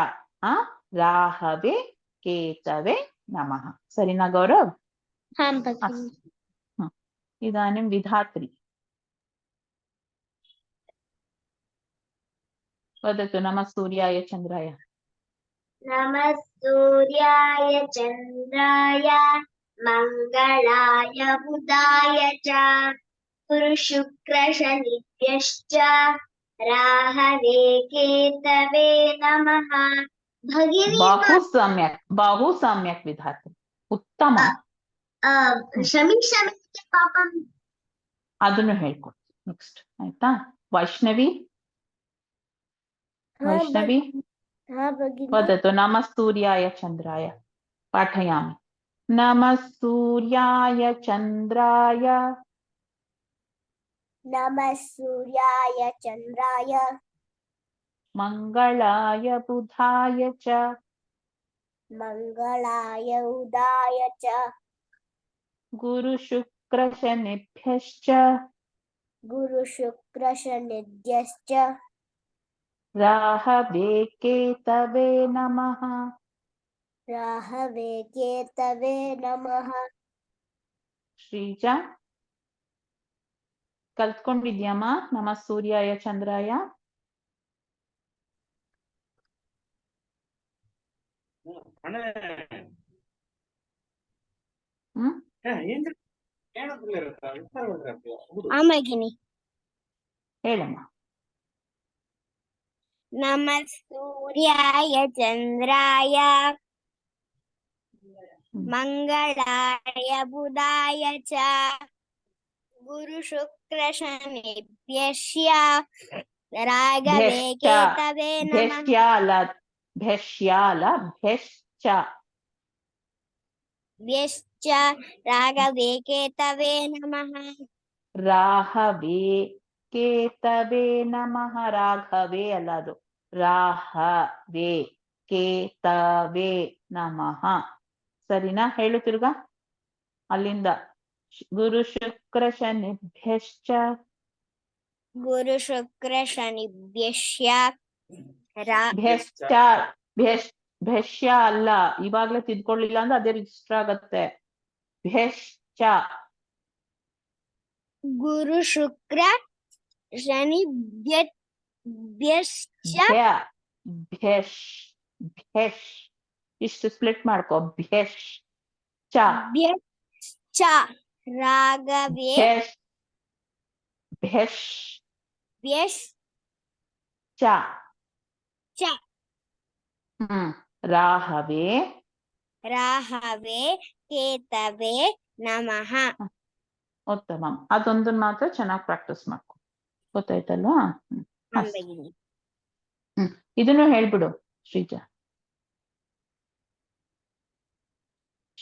ರಾಹವೇ ಕೇತವೇ ನಮಃ. ಸರಿನಾ ಗೌರವ್? ಇದಾನಿಂ ವಿಧಾತ್ರಿ ವದತು. ನಮಃ ಸೂರ್ಯಾಯ ಚಂದ್ರಾಯ. नमः सूर्याय चन्द्राय मंगलाय बुधाय च गुरुशुक्रशनिभ्यश्च राहवे केतवे नमः. भगिनी ಬಹು ಸಮ್ಯಕ್ ವಿಧಾತ್ರಿ, ಉತ್ತಮ. ಶಮಿ ಪಾಪಂ ಅದನ್ನು ಹೇಳ್ಕೊಡ್ತೀನಿ ನೆಕ್ಸ್ಟ್, ಆಯ್ತಾ? ವೈಷ್ಣವಿ ವದತು. ನಮಃ ಸೂರ್ಯಾಯ ಚಂದ್ರಾಯ. ಪಾಠಯಾಮಿ. ನಮಃ ಸೂರ್ಯಾಯ ಚಂದ್ರಾಯ नमः सूर्याय चन्द्राय ಮಂಗಳಾಯ ಬುಧಾಯ ಚ मंगलाय उदाय च ಗುರು ಶುಕ್ರ ಶನಿಭ್ಯಶ್ಚ गुरुशुक्रशनिभ्यश्च ರಾಹವೇ ಕೇತವೇ ನಮಃ. राहवे केतवे नमः. ಶ್ರೀಜಾ ಕಲ್ತ್ಕೊಂಡಿದ್ಯಮ್ಮ ನಮಃ ಸೂರ್ಯಾಯ ಚಂದ್ರಾಯ? आमगिनी ಹೇಳಮ್ಮ. नमः सूर्याय चन्द्राय मंगलाय बुधाय च गुरुशुक्रशनिभ्यश्च राघवे केतवे नमः. ಭ್ಯಶ್ಚ ಅಲ್ಲ, ಭ್ಯಶ್ಯಾಲ ಭ್ಯಶ್ಚ ವ್ಯಶ್ಚ ರಾಘವೇ ಕೇತವೇ ನಮಃ ರಾಹವೇ ಕೇತವೇ ನಮಃ ರಾಘವೇ ಅಲ್ಲ ಅದು ರಾಹವೇ ಕೇತವೇ ನಮಃ ಸರಿನಾ ಹೇಳು ತಿರ್ಗಾ ಅಲ್ಲಿಂದ ಗುರು ಶುಕ್ರ ಶನಿಭ್ಯಶ್ಚ ಗುರು ಶುಕ್ರ ಶನಿಭ್ಯಶ್ಚ ಭ್ಯಶ್ಚ ಭ್ಯಶ್ಯ ಅಲ್ಲ ಇವಾಗ್ಲೇ ತಿದ್ಕೊಳ್ಳಿಲ್ಲ ಅಂದ್ರೆ ಅದೇ ರಿಜಿಸ್ಟರ್ ಆಗತ್ತೆ ಭ್ಯಶ್ಚ ಗುರು ಶುಕ್ರ ಶನಿ ಭ್ಯಶ್ಚ ಭ್ಯಶ್ ಭ್ಯಶ್ ಇಷ್ಟು ಸ್ಪ್ಲಿಟ್ ಮಾಡ್ಕೋ ಭ್ಯಶ್ ಚ ಭ್ಯಶ್ಚ ರಾಘವೇ ಭ್ಯಶ್ ಭ್ಯಶ್ ಭ್ಯಶ್ಚ ಚ ರಾಹವೇ ರಾಹವೇ ಕೇತವೇ ನಮಃ ಉತ್ತಮ ಅದೊಂದನ್ನ ಮಾತ್ರ ಚೆನ್ನಾಗಿ ಪ್ರಾಕ್ಟೀಸ್ ಮಾಡ್ಕೊ ಗೊತ್ತಾಯ್ತಲ್ವಾ ಇದನ್ನು ಹೇಳ್ಬಿಡು ಶ್ರೀಜಾ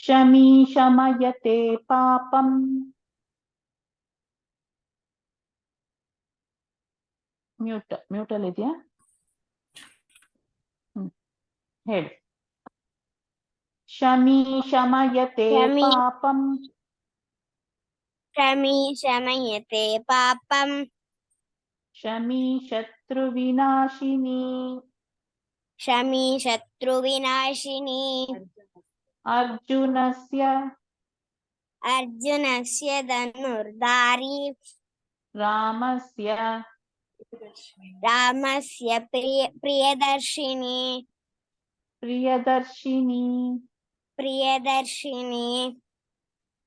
ಶಮೀ ಶಮಯತೆ ಪಾಪಂ ಮ್ಯೂಟಲ್ ಇದೆಯಾ ಹೇಳಿ ಶಮೀ ಶಮಯತೆ ಪಾಪಂ ಶಮೀ ಶಮಯತೆ ಪಾಪಂ ಶಮೀ ಶತ್ರು ವಿನಾಶಿನಿ ಶಮೀ ಶತ್ರು ವಿನಾಶಿನಿ ಅರ್ಜುನಸ್ಯ ಅರ್ಜುನಸ್ಯ ಧನುರ್ಧಾರಿ ರಾಮಸ್ಯ ರಾಮಸ್ಯ ಪ್ರಿಯದರ್ಶಿನಿ ಪ್ರಿಯದರ್ಶಿನಿ ಪ್ರಿಯದರ್ಶಿನಿ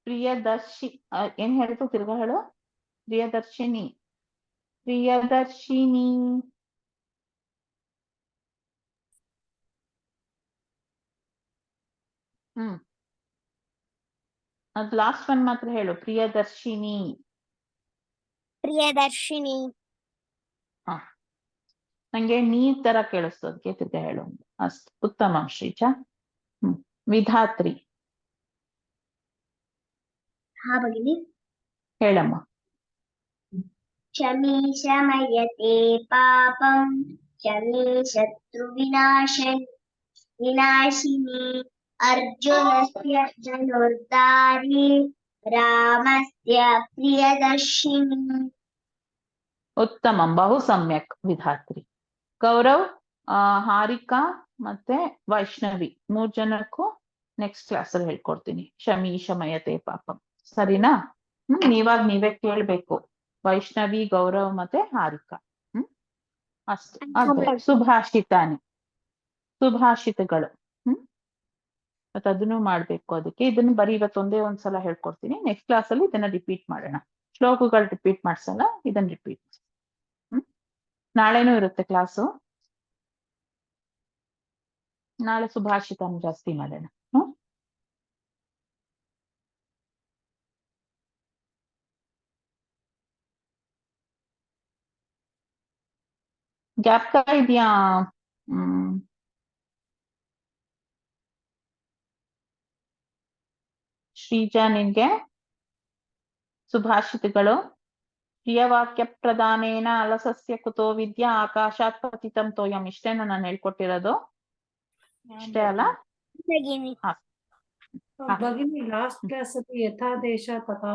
ಪ್ರಿಯದರ್ಶಿ ಏನ್ ಹೇಳ್ತು ತಿರ್ಗಾ ಹೇಳು ಪ್ರಿಯದರ್ಶಿನಿ ಪ್ರಿಯದರ್ಶಿನಿ ಅದ್ ಲಾಸ್ಟ್ ಒನ್ ಮಾತ್ರ ಹೇಳು ಪ್ರಿಯದರ್ಶಿನಿ ಪ್ರಿಯದರ್ಶಿನಿ ನಂಗೆ ನೀರ್ ತರ ಕೇಳಿಸ್ತು ಅದಕ್ಕೆ ತಿರ್ಗಾ ಹೇಳು ಅಷ್ಟು ಉತ್ತಮ ಶ್ರೀಜಾ ವಿಧಾತ್ರಿ ಹಾ ಭಗಿನಿ ಹೇಳಮ್ಮ ಶಮೀ ಶಮಯತೆ ಪಾಪಂ ಶಮೀ ಶತ್ರು ವಿನಾಶಿನಿ ಅರ್ಜುನಸ್ಯ ಧನುರ್ಧಾರಿ ರಾಮಸ್ಯ ಪ್ರಿಯದರ್ಶಿನಿ ಉತ್ತಮಂ ಬಹು ಸಮ್ಯಕ್ ವಿಧಾತ್ರಿ ಗೌರವ್ ಹಾರಿಕಾ ಮತ್ತೆ ವೈಷ್ಣವಿ 3 ಜನಕ್ಕೂ ನೆಕ್ಸ್ಟ್ ಕ್ಲಾಸ್ ಅಲ್ಲಿ ಹೇಳ್ಕೊಡ್ತೀನಿ ಶಮೀ ಶಮಯತೆ ಪಾಪಂ ಸರಿನಾ ನೀವೇ ಕೇಳ್ಬೇಕು ವೈಷ್ಣವಿ ಗೌರವ್ ಮತ್ತೆ ಹಾರಿಕಾ ಅಷ್ಟೇ ಅದೇ ಸುಭಾಷಿತಗಳು ಮತ್ತೆ ಅದನ್ನು ಮಾಡ್ಬೇಕು ಅದಕ್ಕೆ ಇದನ್ನು ಬರೀ ಇವತ್ತೊಂದೇ ಒಂದ್ಸಲ ಹೇಳ್ಕೊಡ್ತೀನಿ ನೆಕ್ಸ್ಟ್ ಕ್ಲಾಸ್ ಅಲ್ಲಿ ಇದನ್ನ ರಿಪೀಟ್ ಮಾಡೋಣ ಶ್ಲೋಕಗಳು ರಿಪೀಟ್ ಮಾಡ್ಸಲ್ಲ ಇದನ್ನ ರಿಪೀಟ್ ನಾಳೆನೂ ಇರುತ್ತೆ ಕ್ಲಾಸು ನಾಳೆ ಸುಭಾಷಿತನ ಜಾಸ್ತಿ ಮಾಡೋಣ ಜ್ಞಾಪಕ ಇದೆಯಾ ಶ್ರೀಜಾ ನಿನ್ಗೆ ಸುಭಾಷಿತಗಳು ಪ್ರಿಯವಾಕ್ಯ ಪ್ರಧಾನೇನ ಅಲಸಸ್ಯ ಕುತೋ ವಿದ್ಯಾ ಆಕಾಶಾತ್ ಪತಿತಂ ತೋಯಂ ಇಷ್ಟೇನ ನಾನು ಹೇಳ್ಕೊಟ್ಟಿರೋದು ಇಷ್ಟೇ ಅಲ್ಲ ಭಗಿನಿ ಲಾಸ್ಟ್ ಕ್ಲಾಸ್ ಅಲ್ಲಿ ಯಥಾದೇಶ ತಥಾ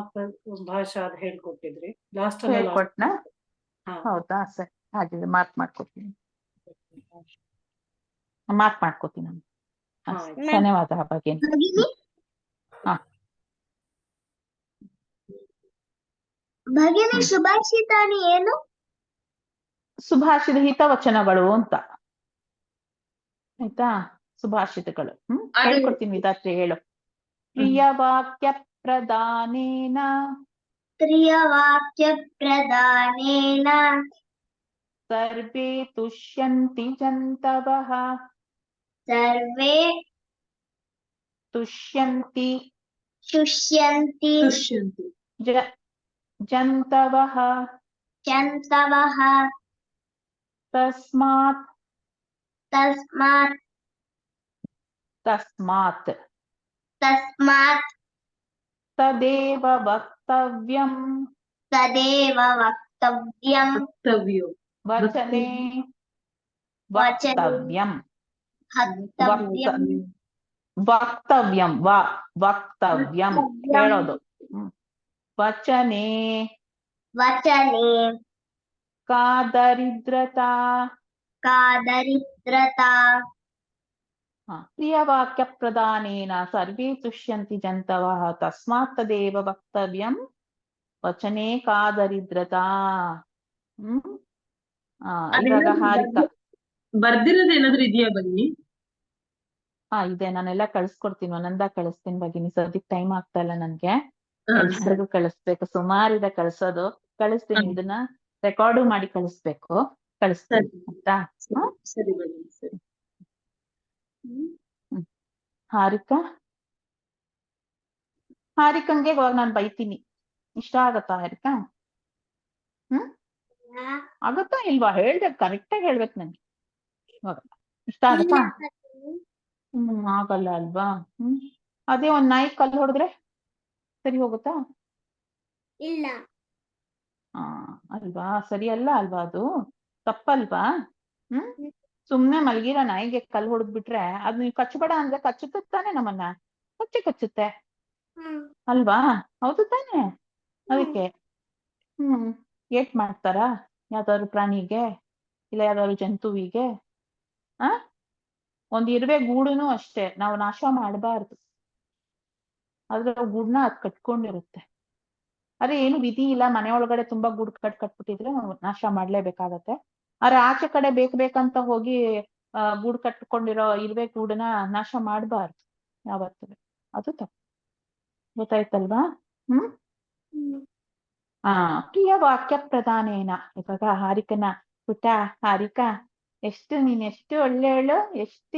ಭಾಷಾ ಹೇಳ್ಕೊಟ್ಟಿದ್ರಿ ಲಾಸ್ಟ್ ಹೇಳ್ಕೊಟ್ನಾ ಹೌದಾ ಸರಿ ಹಾಗಿದ್ರೆ ಮಾರ್ಕ್ ಮಾಡ್ಕೊತೀನಿ ಧನ್ಯವಾದ ಭಗಿನಿ ಭಗಿನಿ ಸುಭಾಷಿತಾನಿ ಏನು ಸುಭಾಷಿತ ಹಿತವಚನಗಳು ಅಂತ ಆಯ್ತಾ ಸುಭಾಷಿತಗಳು ಹೇಳ್ಕೊಡ್ತೀನಿ ವಿಧಾತ್ರಿ ಹೇಳು ಪ್ರಿಯವಾಕ್ಯ ಪ್ರಧಾನೇನ ಸರ್ವೇ ತುಷ್ಯಂತಿ ಜಂತವಃ ಜಂತವಃ ತಸ್ಮಾತ್ तस्मात् ತಸ್ಮಾತ್ तस्मात् ತದೇವ ವಕ್ತವ್ಯಂ तदेव वक्तव्यम् वक्तव्यो ವಚನೆ वचने ವಕ್ತವ್ಯಂ वक्तव्यम् ವಕ್ತವ್ಯಂ ಹೇಳೋದು. ವಚನೆ वचने ಕಾ ದರಿದ್ರತಾ का दरिद्रता ಪ್ರಿಯವಾಕ್ಯ ಪ್ರದಾನೇನ ಸರ್ವೇ ತುಷ್ಯಂತಿ ಜಂತವಃ ತಸ್ಮಾತ್ ತದೇವ ವಕ್ತವ್ಯಂ ವಚನೆ ಕಾ ದರಿದ್ರತಾ. ಇವಾಗ ಹಾರಿಕಾ ಬರ್ದಿರೋದು ಏನಾದ್ರು ಇದೆಯಾ ಬನ್ನಿ? ಇದೆ, ನಾನೆಲ್ಲ ಕಳ್ಸ್ಕೊಡ್ತೀನಿ, ಒಂದೊಂದ ಕಳಿಸ್ತೀನಿ ಭಗಿನಿ. ಸದ್ಯಕ್ಕೆ ಟೈಮ್ ಆಗ್ತಾ ಇಲ್ಲ ನನ್ಗೆ, ಎಲ್ಲರಿಗೂ ಕಳಿಸ್ಬೇಕು, ಸುಮಾರಿದೆ ಕಳ್ಸೋದು. ಕಳಿಸ್ತೀನಿ, ಇದನ್ನ ರೆಕಾರ್ಡು ಮಾಡಿ ಕಳಿಸ್ಬೇಕು, ಕಳಿಸ್ತೀನಿ ಆಯ್ತಾ? ಸರಿ ಬನ್ನಿ, ಸರಿ. ಹಾರಿಕಂಗೆ ಇವಾಗ ನಾನು ಬೈತೀನಿ, ಇಷ್ಟ ಆಗತ್ತಾ ಹಾರಿಕಾ? ಆಗತ್ತಾ ಇಲ್ವಾ? ಹೇಳ್ಬೇಕು, ಕರೆಕ್ಟಾಗಿ ಹೇಳ್ಬೇಕು ನನ್ಗೆ. ಇವಾಗ ಇಷ್ಟ ಆಗತ್ತಾ? ಆಗಲ್ಲ ಅಲ್ವಾ? ಅದೇ ಒಂದ್ ನಾಯಿ ಕಲ್ಲು ಹೊಡೆದ್ರೆ ಸರಿ ಹೋಗುತ್ತಾ? ಇಲ್ಲ. ಅಲ್ವಾ? ಸರಿ ಅಲ್ಲ ಅಲ್ವಾ? ಅದು ತಪ್ಪಲ್ವಾ? ಸುಮ್ನೆ ಮಲ್ಗಿರೋ ನಾಯಿಗೆ ಕಲ್ಲು ಹೊಡೆದ್ಬಿಟ್ರೆ ಅದ್ ನೀವು ಕಚ್ಚಬೇಡ ಅಂದ್ರೆ ಕಚ್ಚುತ್ತೆ ತಾನೆ, ನಮ್ಮನ್ನ ಕಚ್ಚುತ್ತೆ ಅಲ್ವಾ? ಹೌದು ತಾನೆ? ಅದಕ್ಕೆ ಏಟ್ ಮಾಡ್ತಾರ ಯಾವ್ದಾದ್ರು ಪ್ರಾಣಿಗೆ, ಇಲ್ಲ ಯಾವ್ದಾದ್ರು ಜಂತುವಿಗೆ? ಒಂದ್ ಇರುವೆ ಗೂಡುನು ಅಷ್ಟೇ ನಾವು ನಾಶ ಮಾಡಬಾರ್ದು, ಆದ್ರೆ ಗೂಡ್ನ ಅದ್ ಕಟ್ಕೊಂಡಿರುತ್ತೆ. ಅದೇ ಏನು ವಿಧಿ ಇಲ್ಲ, ಮನೆಯೊಳಗಡೆ ತುಂಬಾ ಗೂಡು ಕಟ್ಬಿಟ್ಟಿದ್ರೆ ನಾವು ನಾಶ ಮಾಡ್ಲೇಬೇಕಾಗತ್ತೆ. ಆದ್ರೆ ಆಚೆ ಕಡೆ ಬೇಕಂತ ಹೋಗಿ ಗೂಡು ಕಟ್ಕೊಂಡಿರೋ ಇರುವೆ ಗೂಡನ್ನ ನಾಶ ಮಾಡಬಾರ್ದು ಯಾವತ್ತೂ. ಅದು ತಪ್ಪು, ಗೊತ್ತಾಯ್ತಲ್ವಾ? ಪ್ರಿಯ ವಾಕ್ಯ ಪ್ರಧಾನೇನ. ಇವಾಗ ಹಾರಿಕನ ಪುಟ್ಟ ಹಾರಿಕಾ, ನೀನ್ ಎಷ್ಟು ಒಳ್ಳೆಯವಳು, ಎಷ್ಟು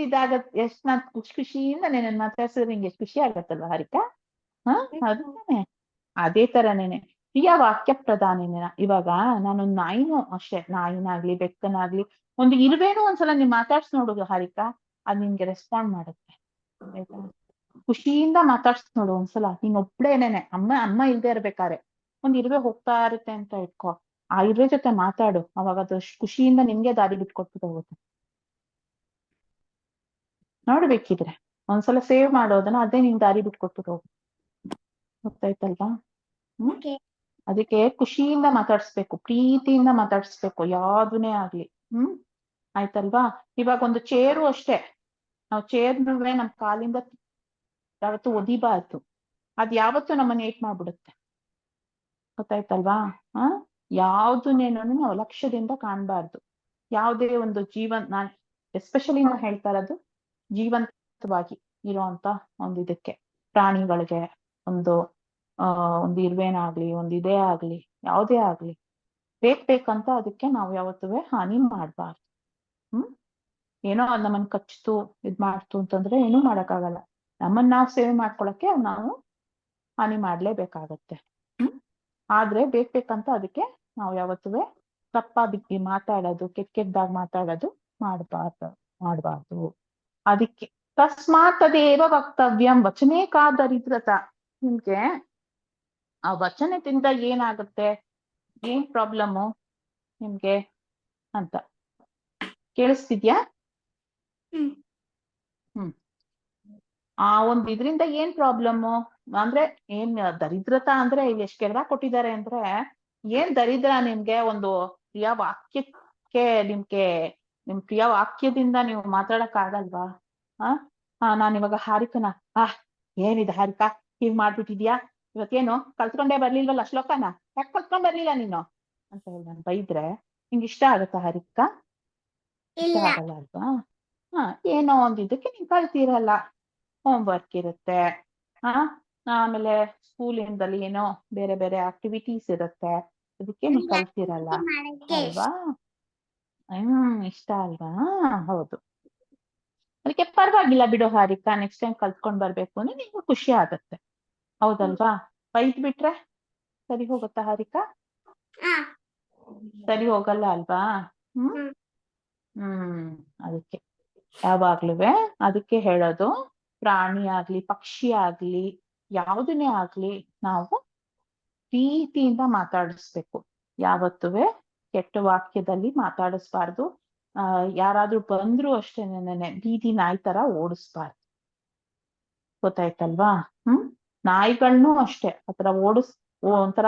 ಎಷ್ಟು ನಾನ್ ಖುಷಿಯಿಂದ ನನ್ನ ಮಾತಾಡ್ಸಿದ್ರೆ ನಿಂಗೆ ಎಷ್ಟು ಖುಷಿ ಆಗತ್ತಲ್ವಾ ಹಾರಿಕಾ? ಅದು ತಾನೆ, ಅದೇ ತರನೇನೆ ಪ್ರಿಯ ವಾಕ್ಯ ಪ್ರಧಾನೇನ. ಇವಾಗ ನಾನೊಂದ್ ನಾಯಿನೂ ಅಷ್ಟೇ, ನಾಯಿನಾಗ್ಲಿ ಬೆಕ್ಕನಾಗ್ಲಿ ಒಂದು ಇರುವೇನೂ ಒಂದ್ಸಲ ನೀನ್ ಮಾತಾಡ್ಸ್ ನೋಡುದು ಹಾರಿಕಾ, ಅದ್ ನಿನ್ಗೆ ರೆಸ್ಪಾಂಡ್ ಮಾಡುತ್ತೆ ಆಯ್ತಾ? ಖುಷಿಯಿಂದ ಮಾತಾಡ್ಸ್ ನೋಡು ಒಂದ್ಸಲ, ನೀನ್ ಒಬ್ಳೇನೇನೆ, ಅಮ್ಮ ಇಲ್ದೇ ಇರ್ಬೇಕಾರೆ ಒಂದ್ ಇರುವೆ ಹೋಗ್ತಾ ಇರುತ್ತೆ ಅಂತ ಇಟ್ಕೋ, ಆ ಇರುವೆ ಜೊತೆ ಮಾತಾಡು, ಅವಾಗ ಅದು ಖುಷಿಯಿಂದ ನಿನ್ಗೆ ದಾರಿ ಬಿಟ್ಕೊಟ್ಬಿಟ್ಟು ಹೋಗುತ್ತೆ. ನೋಡ್ಬೇಕಿದ್ರೆ ಒಂದ್ಸಲ ಸೇವ್ ಮಾಡೋದನ್ನ, ಅದೇ ನಿನ್ ದಾರಿ ಬಿಟ್ಕೊಟ್ಬಿಟ್ಟು ಹೋಗುತ್ತೆ. ಗೊತ್ತಾಯ್ತಲ್ವಾ? ಅದಕ್ಕೆ ಖುಷಿಯಿಂದ ಮಾತಾಡ್ಸ್ಬೇಕು, ಪ್ರೀತಿಯಿಂದ ಮಾತಾಡ್ಸ್ಬೇಕು, ಯಾವ್ದನ್ನೇ ಆಗ್ಲಿ. ಆಯ್ತಲ್ವಾ? ಇವಾಗ ಒಂದು ಚೇರು ಅಷ್ಟೇ, ನಾವು ಚೇರ್ನುವೆ ನಮ್ ಕಾಲಿಂದ ಯಾವತ್ತೂ ಒದಿಬಾರ್ದು, ಅದ್ ಯಾವತ್ತೂ ನಮ್ಮನ್ನ ಏಟ್ ಮಾಡ್ಬಿಡುತ್ತೆ. ಗೊತ್ತಾಯ್ತಲ್ವಾ? ಯಾವ್ದನ್ನೇನೋ ನಾವು ಲಕ್ಷ್ಯದಿಂದ ಕಾಣ್ಬಾರ್ದು. ಯಾವುದೇ ಒಂದು ನಾನ್ ಎಸ್ಪೆಷಲಿ ನಾನು ಹೇಳ್ತಾ ಇರೋದು ಜೀವಂತವಾಗಿ ಇರೋಂತ ಒಂದು ಇದಕ್ಕೆ, ಪ್ರಾಣಿಗಳಿಗೆ, ಒಂದು ಇರುವೆನಾಗ್ಲಿ, ಒಂದು ಇದೇ ಆಗ್ಲಿ, ಯಾವುದೇ ಆಗ್ಲಿ, ಬೇಕಂತ ಅದಕ್ಕೆ ನಾವು ಯಾವತ್ತೂ ಹಾನಿ ಮಾಡ್ಬಾರ್ದು. ಏನೋ ಅದ್ ನಮ್ಮನ್ ಕಚ್ತು ಇದ್ ಮಾಡ್ತು ಅಂತಂದ್ರೆ ಏನೂ ಮಾಡಕ್ಕಾಗಲ್ಲ. ನಮ್ಮನ್ನ ನಾವು ಸೇವ್ ಮಾಡ್ಕೊಳಕ್ಕೆ ನಾವು ಹಾನಿ ಮಾಡ್ಲೇಬೇಕಾಗತ್ತೆ. ಆದ್ರೆ ಬೇಕಂತ ಅದಕ್ಕೆ ನಾವು ಯಾವತ್ತೂ ತಪ್ಪಾಗಿ ಮಾತಾಡೋದು, ಕೆಟ್ಟದಾಗಿ ಮಾತಾಡೋದು ಮಾಡ್ಬಾರ್ದು. ಅದಕ್ಕೆ ತಸ್ಮಾತ್ ತದೇವ ವಕ್ತವ್ಯಂ ವಚನೇ ಕಾ ದರಿದ್ರತಾ. ನಿಮ್ಗೆ ಆ ವಚನದಿಂದ ಏನಾಗುತ್ತೆ, ಏನ್ ಪ್ರಾಬ್ಲಮ್ಮು ನಿಮ್ಗೆ ಅಂತ ಕೇಳಿಸ್ತಿದ್ಯಾ? ಆ ಒಂದ್ ಇದ್ರಿಂದ ಏನ್ ಪ್ರಾಬ್ಲಮ್ಮು ಅಂದ್ರೆ, ಏನ್ ದರಿದ್ರತಾ ಅಂದ್ರೆ ಇಲ್ಲಿ ಎಷ್ಟ್ ಕೆಡ್ದಾಗ ಕೊಟ್ಟಿದ್ದಾರೆ ಅಂದ್ರೆ, ಏನ್ ದರಿದ್ರ ನಿಮ್ಗೆ ಒಂದು ಪ್ರಿಯ ವಾಕ್ಯಕ್ಕೆ, ನಿಮ್ ಪ್ರಿಯ ವಾಕ್ಯದಿಂದ ನೀವು ಮಾತಾಡಕ್ ಆಗಲ್ವಾ? ನಾನ್ ಇವಾಗ ಹಾರಿಕನ ಏನಿದೆ ಹಾರಿಕಾ ಹೀಗ್ ಮಾಡ್ಬಿಟ್ಟಿದ್ಯಾ, ಇವತ್ತೇನು ಕಲ್ತ್ಕೊಂಡೇ ಬರ್ಲಿಲ್ವಲ್ಲ ಶ್ಲೋಕನ, ಯಾಕೆ ಕಲ್ತ್ಕೊಂಡ್ ಬರ್ಲಿಲ್ಲ ನೀನು ಅಂತ ಹೇಳಿ ನಾನು ಬೈದ್ರೆ ನಿಂಗೆ ಇಷ್ಟ ಆಗತ್ತಾ ಹಾರಿಕಾ? ಇಷ್ಟ ಆಗಲ್ಲ ಅಲ್ವಾ? ಏನೋ ಒಂದ್ ಇದಕ್ಕೆ ನೀನ್ ಕಲ್ತಿರಲ್ಲ, ಹೋಮ್ವರ್ಕ್ ಇರುತ್ತೆ, ಆಮೇಲೆ ಸ್ಕೂಲಿಂದಲಿ ಏನೋ ಬೇರೆ ಬೇರೆ ಆಕ್ಟಿವಿಟೀಸ್ ಇರುತ್ತೆ, ಅದಕ್ಕೆ ನೀನ್ ಕಲ್ತಿರಲ್ಲ ಅಲ್ವಾ? ಇಷ್ಟ ಅಲ್ವಾ? ಹೌದು. ಅದಕ್ಕೆ ಪರವಾಗಿಲ್ಲ ಬಿಡು ಹಾರಿಕಾ, ನೆಕ್ಸ್ಟ್ ಟೈಮ್ ಕಲ್ತ್ಕೊಂಡ್ ಬರ್ಬೇಕು ಅಂದ್ರೆ ನಿಮ್ಗೂ ಖುಷಿ ಆಗತ್ತೆ, ಹೌದಲ್ವಾ? ಬೈದ್ ಬಿಟ್ರೆ ಸರಿ ಹೋಗುತ್ತಾ ಹಾರಿಕಾ? ಸರಿ ಹೋಗಲ್ಲ ಅಲ್ವಾ? ಅದಕ್ಕೆ ಯಾವಾಗ್ಲೂ ಅದಕ್ಕೆ ಹೇಳೋದು, ಪ್ರಾಣಿ ಆಗ್ಲಿ ಪಕ್ಷಿ ಆಗ್ಲಿ ಯಾವುದನ್ನೇ ಆಗ್ಲಿ ನಾವು ಪ್ರೀತಿಯಿಂದ ಮಾತಾಡಿಸ್ಬೇಕು. ಯಾವತ್ತೂ ಕೆಟ್ಟ ವಾಕ್ಯದಲ್ಲಿ ಮಾತಾಡಿಸ್ಬಾರ್ದು. ಯಾರಾದ್ರೂ ಬಂದ್ರು ಅಷ್ಟೇನೆ ಬೀದಿ ನಾಯಿ ತರ ಓಡಿಸ್ಬಾರ್ದು. ಗೊತ್ತಾಯ್ತಲ್ವಾ? ನಾಯಿಗಳನ್ನೂ ಅಷ್ಟೇ ಆತರ ಒಂಥರ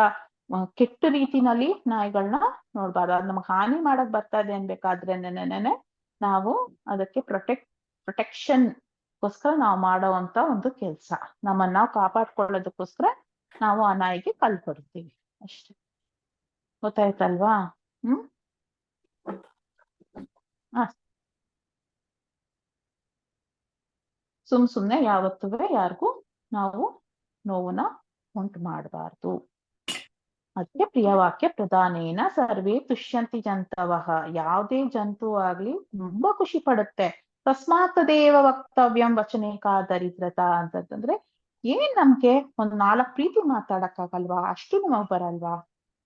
ಕೆಟ್ಟ ರೀತಿನಲ್ಲಿ ನಾಯಿಗಳನ್ನ ನೋಡ್ಬಾರ್ದು. ಅದು ನಮ್ಗೆ ಹಾನಿ ಮಾಡಕ್ ಬರ್ತಾ ಇದೆ ಅನ್ಬೇಕಾದ್ರೇನೆ ನಾವು ಅದಕ್ಕೆ ಪ್ರೊಟೆಕ್ಷನ್ಗೋಸ್ಕರ ನಾವು ಮಾಡೋವಂತ ಒಂದು ಕೆಲ್ಸ. ನಮ್ಮನ್ನ ನಾವು ಕಾಪಾಡ್ಕೊಳ್ಳೋದಕ್ಕೋಸ್ಕರ ನಾವು ಆ ನಾಯಿಗೆ ಕಲ್ ಕೊಡ್ತೀವಿ ಅಷ್ಟೇ. ಗೊತ್ತಾಯ್ತಲ್ವಾ? ಸುಮ್ನೆ ಯಾವತ್ತೂ ಯಾರಿಗೂ ನಾವು ನೋವನ್ನ ಉಂಟು ಮಾಡಬಾರ್ದು. ಅದಕ್ಕೆ ಪ್ರಿಯವಾಕ್ಯ ಪ್ರಧಾನೇನ ಸರ್ವೇ ತುಷ್ಯಂತಿ ಜಂತವಃ. ಯಾವುದೇ ಜಂತು ಆಗ್ಲಿ ತುಂಬಾ ಖುಷಿ ಪಡುತ್ತೆ. ತಸ್ಮಾತ್ ತದೇವ ವಕ್ತವ್ಯಂ ವಚನೇಕಾ ದರಿದ್ರತಾ ಅಂತಂದ್ರೆ, ಏನ್ ನಮ್ಗೆ ಒಂದ್ 4 ಪ್ರೀತಿ ಮಾತಾಡಕ್ಕಾಗಲ್ವಾ? ಅಷ್ಟು ನಮಗ್ ಬರಲ್ವಾ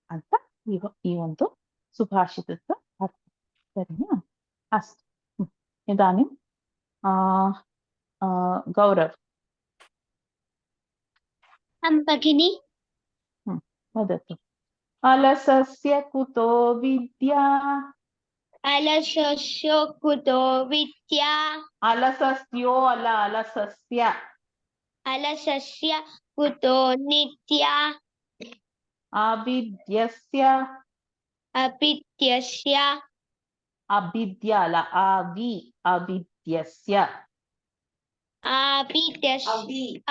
ಅಂತ ಈ ಒಂದು ಸುಭಾಷಿತದ ಅರ್ಥ. ಸರಿನಾ? ಅಷ್ಟು. ಇದಾನಿ ಗೌರವ್ ಭಗಿನಿ वदतु। अलसस्य कुतो विद्या। अलसस्य कुतो विद्या। अलसस्यो अल अलसस्य। अलसस्य कुतो नित्या। अविद्यस्य। अविद्यस्य। अविद्या अल अविद्यस्य।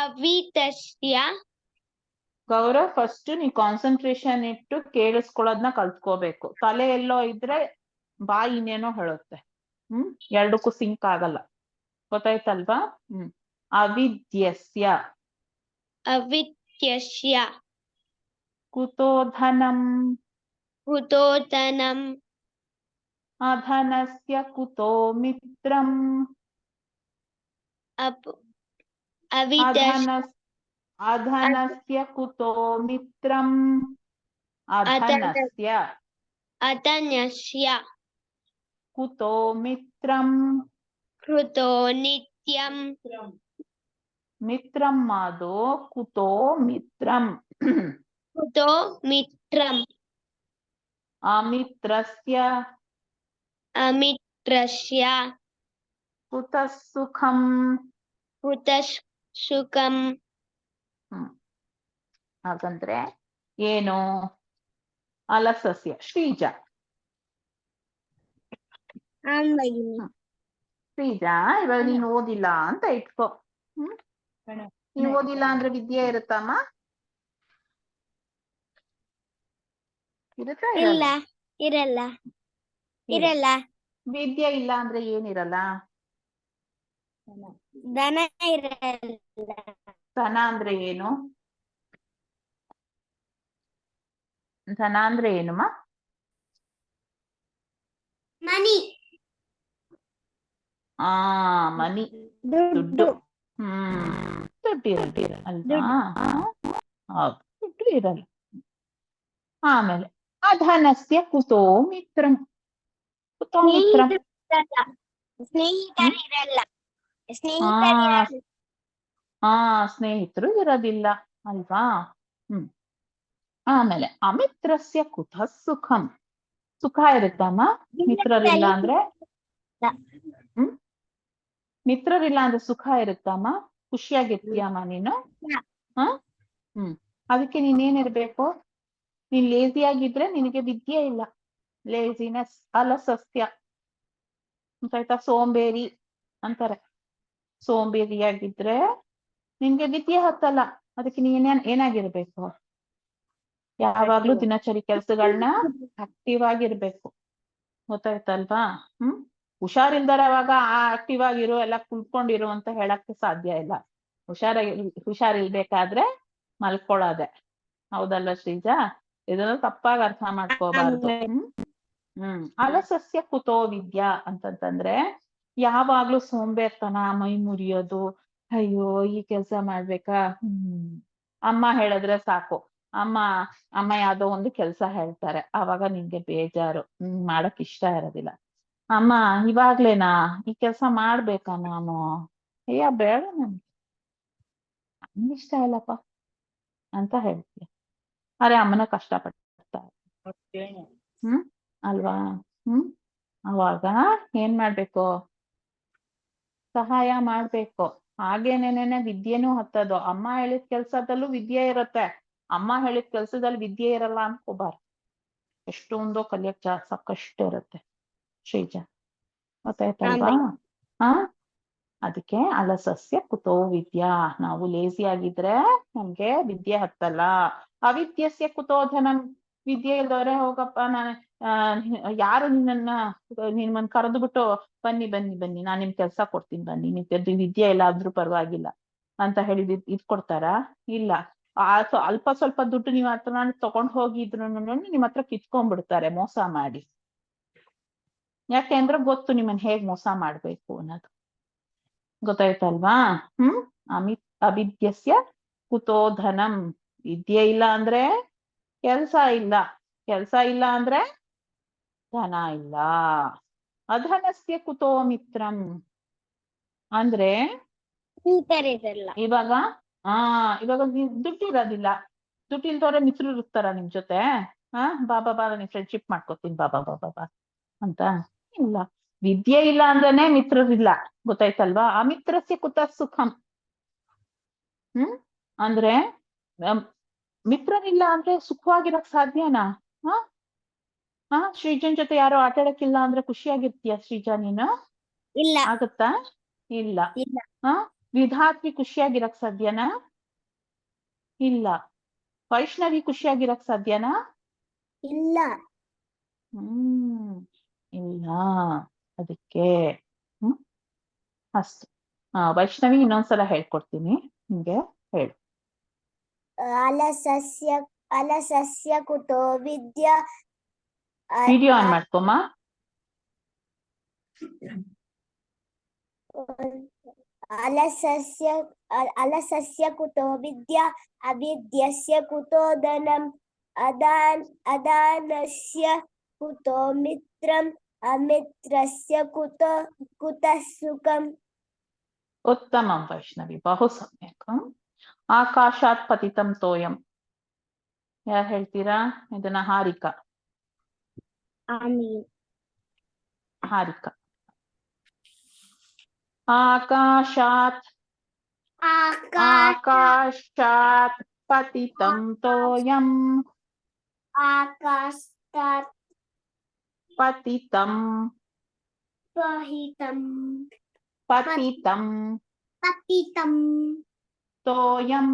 अविद्यस्य। ಗೌರವ್, ಫಸ್ಟ್ ನೀ ಕಾನ್ಸಂಟ್ರೇಷನ್ ಇಟ್ಟು ಕೇಳಿಸ್ಕೊಳ್ಳೋದನ್ನ ಕಲ್ತ್ಕೋಬೇಕು. ತಲೆ ಎಲ್ಲೋ ಇದ್ರೆ ಬಾಯಿ ಇನ್ನೇನೋ ಹೇಳುತ್ತೆ. ಎರಡಕ್ಕೂ ಸಿಂಕ್ ಆಗಲ್ಲ. ಗೊತ್ತಾಯ್ತಲ್ವಾ? ಅವಿದ್ಯಸ್ಯ. अविद्यस्य। ಕುತೋ ಧನಂ. कुतो धनम्। ಅಧನಸ್ಯ ಕುತೋ ಮಿತ್ರಂ. ಅಧನಸ್ಯ ಕುತೋ ಮಿತ್ರಂ. ಅಧನಸ್ಯ ಕುತೋ ಮಿತ್ರಂ. कृतो नित्यम्। ಮಿತ್ರಂ ಮಾದು ಕುತೋ ಮಿತ್ರಂ. कुतो मित्रम्। ಅಮಿತ್ರಸ್ಯ. अमित्रस्य। ಕುತಃ ಸುಖಂ. कुतः सुखम्। ಹಾಗಂದ್ರೆ ಏನು? ಅಲಸಸ್ಯ ಶ್ರೀಜ. ಶ್ರೀಜ, ಇವಾಗ ನೀನು ಓದಿಲ್ಲ ಅಂತ ಇಟ್ಕೋ. ನೀನ್ ಓದಿಲ್ಲ ಅಂದ್ರೆ ವಿದ್ಯೆ ಇರುತ್ತಮ್ಮ? ಇರುತ್ತಾ? ಇರಲ್ಲ. ವಿದ್ಯೆ ಇಲ್ಲ ಅಂದ್ರೆ ಏನಿರಲ್ಲ? ಧನ ಇರಲ್ಲ. ಧನ ಅಂದ್ರೆ ಏನು? ಧನ ಅಂದ್ರೆ ಏನಮ್ಮ? ಮನಿ. ಮನಿ, ದುಡ್ಡು. ದುಡ್ಡು ಇರಲ್ಲ ಅಲ್ವಾ? ಹೌದು, ದುಡ್ಡು ಇರಲ್ಲ. ಆಮೇಲೆ ಅಧನಸ್ಯ ಕುತೋ ಮಿತ್ರಂ. ಕುತೋ ಮಿತ್ರಂ. ಸ್ನೇಹಿತರು ಇರೋದಿಲ್ಲ ಅಲ್ವಾ? ಆಮೇಲೆ ಅಮಿತ್ರಸ್ಯ ಕುತಃ ಸುಖಂ. ಸುಖ ಇರುತ್ತಮ್ಮ ಮಿತ್ರರಿಲ್ಲ ಅಂದ್ರೆ? ಮಿತ್ರರಿಲ್ಲ ಅಂದ್ರೆ ಸುಖ ಇರುತ್ತಮ್ಮ? ಖುಷಿಯಾಗಿರ್ತೀಯಮ್ಮ ನೀನು? ಅದಕ್ಕೆ ನೀನೇನಿರ್ಬೇಕು? ನೀನ್ ಲೇಜಿ ಆಗಿದ್ರೆ ನಿನಗೆ ವಿದ್ಯೆ ಇಲ್ಲ. ಲೇಜಿನೆಸ್, ಅಲಸಸ್ಯ ಆಯ್ತಾ? ಸೋಂಬೇರಿ ಅಂತಾರೆ. ಸೋಂಬೇರಿಯಾಗಿದ್ರೆ ನಿನ್ಗೆ ವಿದ್ಯೆ ಹತ್ತಲ್ಲ. ಅದಕ್ಕೆ ನೀನ್ ಏನಾಗಿರ್ಬೇಕು? ಯಾವಾಗ್ಲೂ ದಿನಚರಿ ಕೆಲಸಗಳನ್ನ ಆಕ್ಟಿವ್ ಆಗಿರ್ಬೇಕು. ಗೊತ್ತಾಯ್ತಲ್ವಾ? ಹುಷಾರಿಲ್ದರವಾಗ ಆಕ್ಟಿವ್ ಆಗಿರು, ಎಲ್ಲ ಕುಳ್ಕೊಂಡಿರು ಅಂತ ಹೇಳಕ್ಕೆ ಸಾಧ್ಯ ಇಲ್ಲ. ಹುಷಾರಿಲ್ಬೇಕಾದ್ರೆ ಮಲ್ಕೊಳ್ಳೋದೆ. ಹೌದಲ್ಲ ಶ್ರೀಜ? ಇದನ್ನು ತಪ್ಪಾಗಿ ಅರ್ಥ ಮಾಡ್ಕೋಬಾರ್ದು. ಅಲಸಸ್ಯ ಕುತೋ ವಿದ್ಯಾ ಅಂತಂತಂದ್ರೆ ಯಾವಾಗ್ಲೂ ಸೋಂಬೇರ್ತನ, ಮೈ ಮುರಿಯೋದು, ಅಯ್ಯೋ ಈ ಕೆಲ್ಸ ಮಾಡ್ಬೇಕಾ, ಅಮ್ಮ ಹೇಳಿದ್ರೆ ಸಾಕು. ಅಮ್ಮ ಯಾವ್ದೋ ಒಂದು ಕೆಲ್ಸ ಹೇಳ್ತಾರೆ, ಆವಾಗ ನಿನ್ಗೆ ಬೇಜಾರು, ಮಾಡಕ್ ಇಷ್ಟ ಇರೋದಿಲ್ಲ. ಅಮ್ಮ ಇವಾಗ್ಲೇನಾ ಈ ಕೆಲಸ ಮಾಡ್ಬೇಕಾ ನಾನು? ಅಯ್ಯ ಬೇಡ ನನ್ಗೆ ಇಷ್ಟ ಇಲ್ಲಪ್ಪ ಅಂತ ಹೇಳ್ತೀಯ. ಅರೆ ಅಮ್ಮನ ಕಷ್ಟಪಡ್ತಾರೆ. ಅಲ್ವಾ? ಅವಾಗ ಏನ್ ಮಾಡ್ಬೇಕು? ಸಹಾಯ ಮಾಡ್ಬೇಕು. ಹಾಗೇನೇನೆ ವಿದ್ಯೆನೂ ಹತ್ತದು. ಅಮ್ಮ ಹೇಳಿದ ಕೆಲ್ಸದಲ್ಲೂ ವಿದ್ಯೆ ಇರುತ್ತೆ, ಅಮ್ಮ ಹೇಳಿದ ಕೆಲ್ಸದಲ್ಲಿ ವಿದ್ಯೆ ಇರಲ್ಲ ಅನ್ಕೋಬಾರ್ದು. ಎಷ್ಟೊಂದು ಕಲಿಯಕ್ ಸಾಕಷ್ಟು ಇರುತ್ತೆ ಶ್ರೀಜ, ಗೊತ್ತಾಯ್ತಲ್ವಾ? ಅದಕ್ಕೆ ಅಲಸಸ್ಯ ಕುತೋ ವಿದ್ಯಾ. ನಾವು ಲೇಸಿ ಆಗಿದ್ರೆ ನಮ್ಗೆ ವಿದ್ಯೆ ಹತ್ತಲ್ಲ. ಅವಿದ್ಯಸ್ಯ ಕುತೋ ಧನಂ. ವಿದ್ಯೆ ಇಲ್ದವ್ರೆ ಹೋಗಪ್ಪ ನಾನು ಯಾರು ನಿಮ್ಮನ್ನ ಕರೆದು ಬಿಟ್ಟು ಬನ್ನಿ ಬನ್ನಿ ಬನ್ನಿ ನಾನ್ ನಿಮ್ ಕೆಲ್ಸ ಕೊಡ್ತೀನಿ ಬನ್ನಿ, ನಿಮ್ ವಿದ್ಯೆ ಇಲ್ಲ ಆದ್ರೂ ಪರವಾಗಿಲ್ಲ ಅಂತ ಹೇಳಿ ಇದ್ ಕೊಡ್ತಾರ? ಇಲ್ಲ. ಅಲ್ಪ ಸ್ವಲ್ಪ ದುಡ್ಡು ನೀವ್ ಹತ್ರ ತಗೊಂಡ್ ಹೋಗಿದ್ರು ನಿಮ್ ಹತ್ರ ಕಿತ್ಕೊಂಡ್ಬಿಡ್ತಾರೆ ಮೋಸ ಮಾಡಿ. ಯಾಕೆಂದ್ರೆ ಗೊತ್ತು ನಿಮ್ಮನ್ನ ಹೇಗ್ ಮೋಸ ಮಾಡ್ಬೇಕು ಅನ್ನೋದು. ಗೊತ್ತಾಯ್ತಲ್ವಾ? ಅವಿದ್ಯಸ್ಯ ಕುತೋ ಧನಂ. ವಿದ್ಯೆ ಇಲ್ಲ ಅಂದ್ರೆ ಕೆಲ್ಸ ಇಲ್ಲ, ಕೆಲ್ಸ ಇಲ್ಲ ಅಂದ್ರೆ ಧನ ಇಲ್ಲ. ಅಧನಸ್ಯ ಕುತೋ ಮಿತ್ರಂ. ಅಂದ್ರೆ ಇವಾಗ ದುಡ್ಡು ಇರೋದಿಲ್ಲ, ದುಡ್ಡು ಇಲ್ದವ್ರೆ ಮಿತ್ರರು ಇರ್ತಾರ ನಿಮ್ ಜೊತೆ? ಬಾಬಾ ನಿಮ್ ಫ್ರೆಂಡ್ಶಿಪ್ ಮಾಡ್ಕೊತೀನಿ ಬಾಬಾ ಅಂತ? ಇಲ್ಲ. ವಿದ್ಯೆ ಇಲ್ಲ ಅಂದ್ರೇನೆ ಮಿತ್ರರಿಲ್ಲ. ಗೊತ್ತಾಯ್ತಲ್ವಾ? ಅಮಿತ್ರಸ್ಯ ಕುತ ಸುಖಂ. ಅಂದ್ರೆ ಮಿತ್ರನಿಲ್ಲ ಅಂದ್ರೆ ಸುಖವಾಗಿರಕ್ ಸಾಧ್ಯನಾ? ಶ್ರೀಜನ್ ಜೊತೆ ಯಾರೋ ಆಟ ಆಡಕ್ಕಿಲ್ಲ ಅಂದ್ರೆ ಖುಷಿಯಾಗಿರ್ತೀಯ ಶ್ರೀಜ ನೀನು? ಇಲ್ಲ. ಆಗುತ್ತಾ? ಇಲ್ಲ. ವಿಧಾತ್ರಿ ಖುಷಿಯಾಗಿರಕ್ ಸಾಧ್ಯನಾ? ಇಲ್ಲ. ವೈಷ್ಣವಿ ಖುಷಿಯಾಗಿರಕ್ ಸಾಧ್ಯನಾ? ಇಲ್ಲ. ಇಲ್ಲ. ಅದಕ್ಕೆ ಅಷ್ಟು. ವೈಷ್ಣವಿ ಇನ್ನೊಂದ್ಸಲ ಹೇಳ್ಕೊಡ್ತೀನಿ ನಿಮ್ಗೆ, ಹೇಳು. ಅಲಸಸ್ಯ ಕುತೋ ವಿದ್ಯಾ. Video on ಮಾಡ್ಕೊಮ್ಮ. ಅಲಸಸ್ಯ ಕುತೋ ವಿದ್ಯಾ. ಅವಿದ್ಯಸ್ಯ ಕುತೋ ಧನಂ. ಅದಾನಸ್ಯ ಕುತೋ ಮಿತ್ರಂ. ಅಮಿತ್ರಸ್ಯ ಕುತಃ ಸುಖಂ. ಉತ್ತಮಂ ವೈಷ್ಣವಿ, ಬಹು ಸಮ್ಯಕ್. ಆಕಾಶಾತ್ ಪತಿತಂ ತೋಯಂ. ಯಾರು ಹೇಳ್ತೀರಾ ಇದನ್ನ? ಹಾರಿಕಾ. ಆಕಾಶಾತ್ ಪತಿತಂ ತೋಯಂ. ಆಕಾಶಾತ್ ಪತಿತಂ ತೋಯಂ.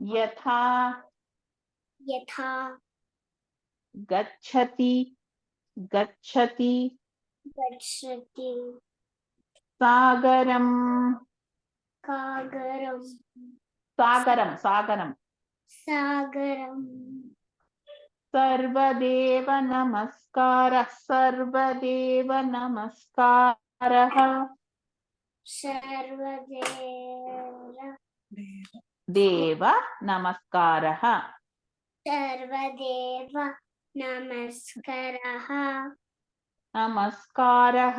ಯಥಾ ಗಚ್ಚತಿ ಸಾಗರಂ. ಸರ್ವದೇವ ನಮಸ್ಕಾರಃ. ದೇವ ನಮಸ್ಕಾರಃ.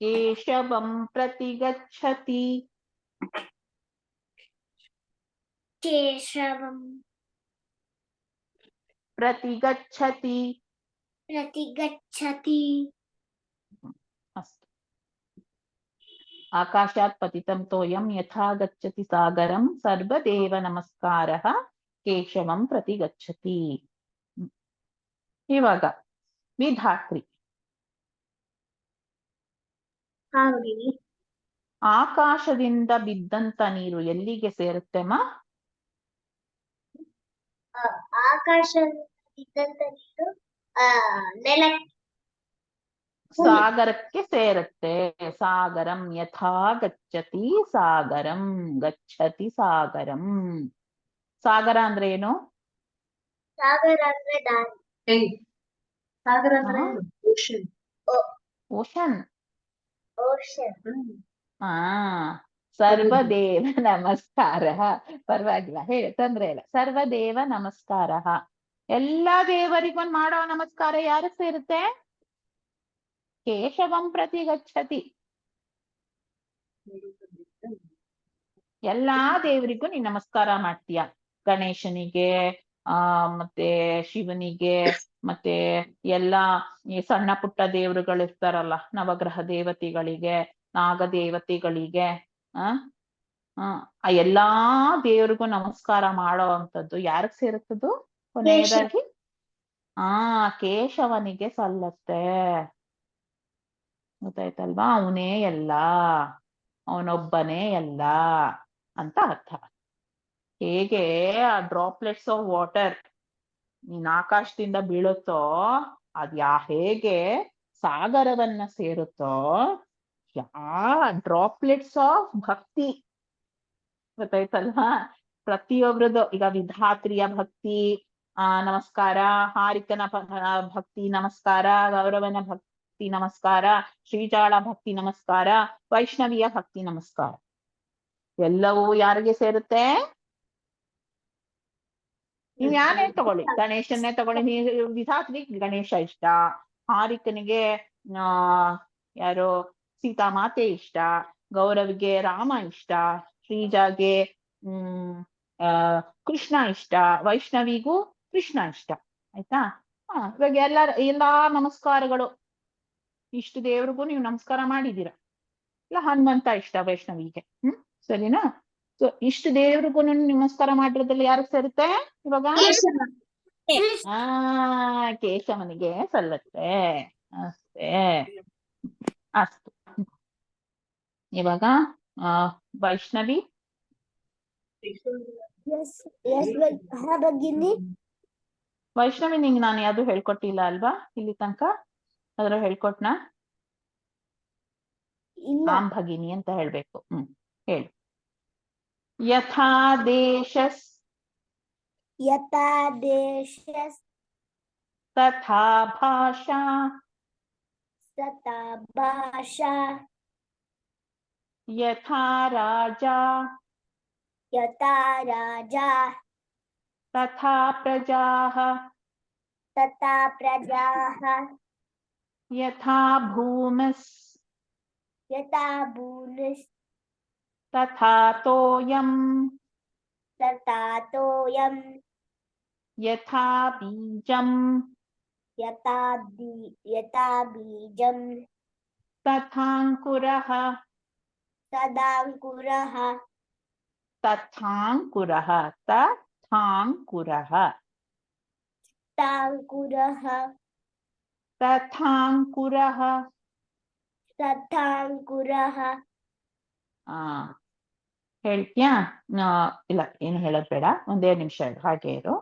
ಕೇಶವಂ ಪ್ರತಿಗಚ್ಚತಿ. ಅಸ್ತು. ಆಕಾಶಾತ್ ಪತಿತಂ ತೋಯಂ ಯಥಾ ಗಚ್ಚತಿ ಸಾಗರಂ. ಸರ್ವದೇವ ನಮಸ್ಕಾರಃ. ಕೇಶವಂ ಪ್ರತಿಗಚ್ಚತಿ. ಇವಾಗ ವಿಧಾತ್ರಿ. ಆಕಾಶದಿಂದ ಬಿದ್ದಂತ ನೀರು ಎಲ್ಲಿಗೆ ಸೇರುತ್ತೆಮ್ಮ? ಆಕಾಶದಿಂದ ನೀರು ನೆಲಕ್ಕೆ. ಸಾಗರಕ್ಕೆ ಸೇರುತ್ತೆ. ಸಾಗರಂ ಯಥಾ ಗಚ್ಚತಿ ಸಾಗರಂ. ಗಚ್ಚತಿ ಸಾಗರಂ. ಸಾಗರ ಅಂದ್ರೆ ಏನು? ಸಾಗರ ಅಂದ್ರೆ ದಾರಿ. ಸಾಗರ ಅಂದ್ರೆ ಓಷನ್. ಓಷನ್. ಸರ್ವದೇವ ನಮಸ್ಕಾರ. ಪರವಾಗಿಲ್ಲ, ಹೇಳಿ, ತೊಂದ್ರೆ ಇಲ್ಲ. ಸರ್ವದೇವ ನಮಸ್ಕಾರ. ಎಲ್ಲಾ ದೇವರಿಗೊಂದು ಮಾಡೋ ನಮಸ್ಕಾರ ಯಾರಿಗೆ ಸೇರುತ್ತೆ? ಕೇಶವಂ ಪ್ರತಿ ಗಚ್ಚತಿ. ಎಲ್ಲಾ ದೇವರಿಗೂ ನೀನ್ ನಮಸ್ಕಾರ ಮಾಡ್ತೀಯ. ಗಣೇಶನಿಗೆ, ಮತ್ತೆ ಶಿವನಿಗೆ, ಮತ್ತೆ ಎಲ್ಲಾ ಈ ಸಣ್ಣ ಪುಟ್ಟ ದೇವರುಗಳಿರ್ತಾರಲ್ಲ, ನವಗ್ರಹ ದೇವತೆಗಳಿಗೆ, ನಾಗ ದೇವತೆಗಳಿಗೆ, ಆ ಎಲ್ಲಾ ದೇವರಿಗೂ ನಮಸ್ಕಾರ ಮಾಡೋ ಅಂಥದ್ದು ಯಾರಿಗೆ ಸೇರುತ್ತದು? ಕೊನೆಯದಾಗಿ ಕೇಶವನಿಗೆ ಸಲ್ಲತ್ತೆ. ಗೊತ್ತಾಯ್ತಲ್ವಾ? ಅವನೇ ಎಲ್ಲ, ಅವನೊಬ್ಬನೇ ಎಲ್ಲ ಅಂತ ಅರ್ಥ. ಹೇಗೆ ಆ ಡ್ರಾಪ್ಲೆಟ್ಸ್ ಆಫ್ ವಾಟರ್ ನೀನ್ ಆಕಾಶದಿಂದ ಬೀಳುತ್ತೋ, ಹೇಗೆ ಸಾಗರವನ್ನ ಸೇರುತ್ತೋ, ಡ್ರಾಪ್ಲೆಟ್ಸ್ ಆಫ್ ಭಕ್ತಿ. ಗೊತ್ತಾಯ್ತಲ್ವಾ? ಪ್ರತಿಯೊಬ್ರದ್ದು ಈಗ ವಿಧಾತ್ರಿಯ ಭಕ್ತಿ ನಮಸ್ಕಾರ, ಹಾರಿಕನ ಭಕ್ತಿ ನಮಸ್ಕಾರ, ಗೌರವನ ಭಕ್ತಿ ನಮಸ್ಕಾರ, ಶ್ರೀಜಾಳ ಭಕ್ತಿ ನಮಸ್ಕಾರ, ವೈಷ್ಣವಿಯ ಭಕ್ತಿ ನಮಸ್ಕಾರ. ಎಲ್ಲವೂ ಯಾರಿಗೆ ಸೇರುತ್ತೆ? ನೀವ್ ಯಾರೇ ತಗೊಳ್ಳಿ, ಗಣೇಶನ್ನೇ ತಗೊಳ್ಳಿ. ವಿಧಾತ್ರಿಗೆ ಗಣೇಶ ಇಷ್ಟ, ಹಾರಿಕನಿಗೆ ಯಾರೋ ಸೀತಾಮಾತೆ ಇಷ್ಟ, ಗೌರವಿಗೆ ರಾಮ ಇಷ್ಟ, ಶ್ರೀಜಾಗೆ ಕೃಷ್ಣ ಇಷ್ಟ, ವೈಷ್ಣವಿಗೂ ಕೃಷ್ಣ ಇಷ್ಟ. ಆಯ್ತಾ? ಇವಾಗ ಎಲ್ಲಾ ನಮಸ್ಕಾರಗಳು ಇಷ್ಟು ದೇವ್ರಿಗೂ ನೀವು ನಮಸ್ಕಾರ ಮಾಡಿದ್ದೀರ. ಇಲ್ಲ ಹನುಮಂತ ಇಷ್ಟ ವೈಷ್ಣವಿಗೆ, ಸರಿನಾ? ಸೊ ಇಷ್ಟು ದೇವ್ರಿಗೂ ನಮಸ್ಕಾರ ಮಾಡಿರೋದ್ರಲ್ಲಿ ಯಾರಿಗೆ ಸೇರುತ್ತೆ ಇವಾಗ? ಕೇಶವನಿಗೆ ಸಲ್ಲತ್ತೆ ಅಷ್ಟೇ. ಅಷ್ಟು. ಇವಾಗ ವೈಷ್ಣವಿ, ವೈಷ್ಣವಿ ನಿಂಗೆ ನಾನು ಯಾವ್ದು ಹೇಳ್ಕೊಟ್ಟಿಲ್ಲ ಅಲ್ವಾ ಇಲ್ಲಿ ತನಕ? ಅದ್ರ ಹೇಳ್ಕೊಟ್ನಾ? ಆಂ ಭಗಿನಿ ಅಂತ ಹೇಳ್ಬೇಕು. ಹೇಳಿ. ಯಥಾ ದೇಶಸ್ ತಥಾ ಭಾಷಾ ಯಥಾ ರಾಜಾ ತಥಾ ಪ್ರಜಾಃ ಯಥಾ ಭೂಮಿಸ್ ತಥಾ ತೋಯಂ ಯಥಾ ಬೀಜಂ ತಥಾಂಕುರಃ ತಥಾಂಕುರಃ ಹೇಳ್ತೀಯಾ? ಇಲ್ಲ, ಏನು ಹೇಳೋದ್ ಬೇಡ, ಒಂದೇ ನಿಮಿಷ ಹಾಗೆ ಇರು.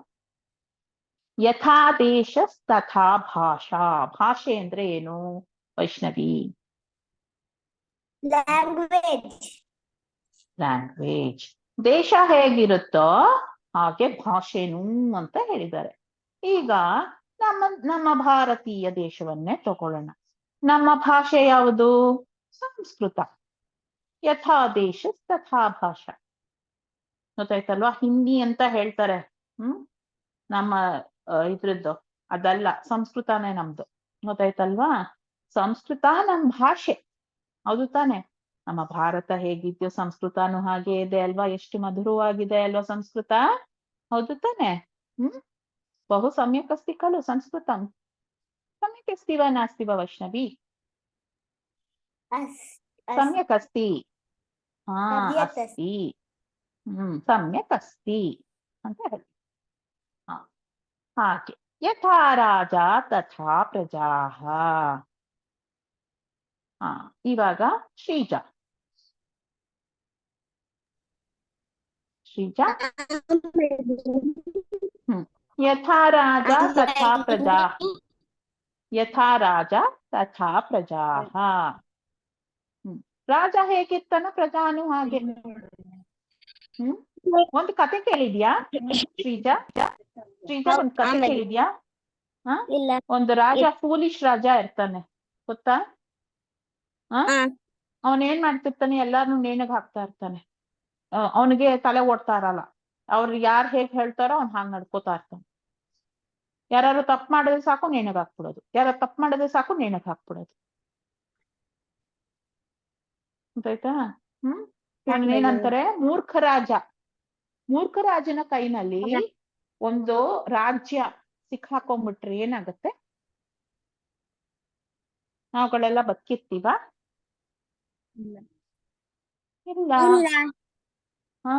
ಯಥಾ ದೇಶ ತಥಾ ಭಾಷಾ. ಭಾಷೆ ಅಂದ್ರೆ ಏನು ವೈಷ್ಣವಿ? ಲ್ಯಾಂಗ್ವೇಜ್. ದೇಶ ಹೇಗಿರುತ್ತೋ ಹಾಗೆ ಭಾಷೆನೂ ಅಂತ ಹೇಳಿದ್ದಾರೆ. ಈಗ ನಮ್ಮ ಭಾರತೀಯ ದೇಶವನ್ನೇ ತಗೊಳ್ಳೋಣ. ನಮ್ಮ ಭಾಷೆ ಯಾವುದು? ಸಂಸ್ಕೃತ. ಯಥಾ ದೇಶ ತಥಾ ಭಾಷಾ. ಗೊತ್ತಾಯ್ತಲ್ವಾ? ಹಿಂದಿ ಅಂತ ಹೇಳ್ತಾರೆ, ನಮ್ಮ ಇದ್ರದ್ದು ಅದಲ್ಲ, ಸಂಸ್ಕೃತನೇ ನಮ್ದು. ಗೊತ್ತಾಯ್ತಲ್ವಾ? ಸಂಸ್ಕೃತ ನಮ್ ಭಾಷೆ, ಹೌದು ತಾನೆ? ನಮ್ಮ ಭಾರತ ಹೇಗಿದ್ಯೋ ಸಂಸ್ಕೃತನೂ ಹಾಗೆ ಇದೆ ಅಲ್ವಾ? ಎಷ್ಟು ಮಧುರವಾಗಿದೆ ಅಲ್ವಾ ಸಂಸ್ಕೃತ, ಹೌದು ತಾನೆ? ಬಹು ಸಮ್ಯಕ್ ಅಸ್ತಿ ಖಲು ಸಂಸ್ಕೃತಂ. ಸಮ್ಯಕ್ ಅಸ್ತಿ ವಾ ನಾಸ್ತಿ ವಾ ವೈಷ್ಣವಿ? ಸಮ್ಯಕ್ ಅಸ್ತಿ. ಅಸ್ತಿ. ಸಮ್ಯಕ್ ಅಸ್ತಿ ಅಂತ ಹೇಳಿ. ಹಾಗೆ ಯಥಾ ರಾಜ ತಥಾ ಪ್ರಜಾಃ. ಇವಾಗ ಶ್ರೀಜಾ ಯಥಾ ರಾಜ ತಥಾ ಪ್ರಜಾಃ. ಯಥಾ ರಾಜ ತಥಾ ಪ್ರಜಾಃ. ರಾಜ ಹೇಗಿರ್ತಾನೋ ಪ್ರಜಾನು ಹಾಗೆ. ಒಂದು ಕತೆ ಕೇಳಿದ್ಯಾ ಶ್ರೀಜಾ? ಒಂದು ಕತೆ ಕೇಳಿದ್ಯಾ? ಒಂದು ರಾಜ, ಫೂಲಿಶ್ ರಾಜ ಇರ್ತಾನೆ, ಗೊತ್ತಾ? ಅವನೇನ್ ಮಾಡ್ತಿರ್ತಾನೆ, ಎಲ್ಲಾರನು ನೇಣಿಗೆ ಹಾಕ್ತಾ ಇರ್ತಾನೆ. ಅವನಿಗೆ ತಲೆ ಓಡ್ತಾ ಇರಲ್ಲ. ಅವ್ರು ಯಾರು ಹೇಗ್ ಹೇಳ್ತಾರೋ ಅವ್ನು ಹಾಗೆ ನಡ್ಕೋತಾ ಇರ್ತಾನೆ. ಯಾರು ತಪ್ಪು ಮಾಡಿದ್ರೆ ಸಾಕು ನೇಣಿಗೆ ಹಾಕ್ಬಿಡೋದು, ಯಾರು ತಪ್ಪು ಮಾಡಿದ್ರೆ ಸಾಕು ನೇಣಿಗೆ ಹಾಕ್ಬಿಡೋದು. ಗೊತ್ತಾಯ್ತಾ? ಏನಂತಾರೆ, ಮೂರ್ಖರಾಜ. ಮೂರ್ಖರಾಜನ ಕೈನಲ್ಲಿ ಒಂದು ರಾಜ್ಯ ಸಿಕ್ಕಾಕೊಂಡ್ಬಿಟ್ರೆ ಏನಾಗತ್ತೆ? ನಾವುಗಳೆಲ್ಲ ಬದುಕಿರ್ತೀವ? ಇಲ್ಲ. ಹಾ,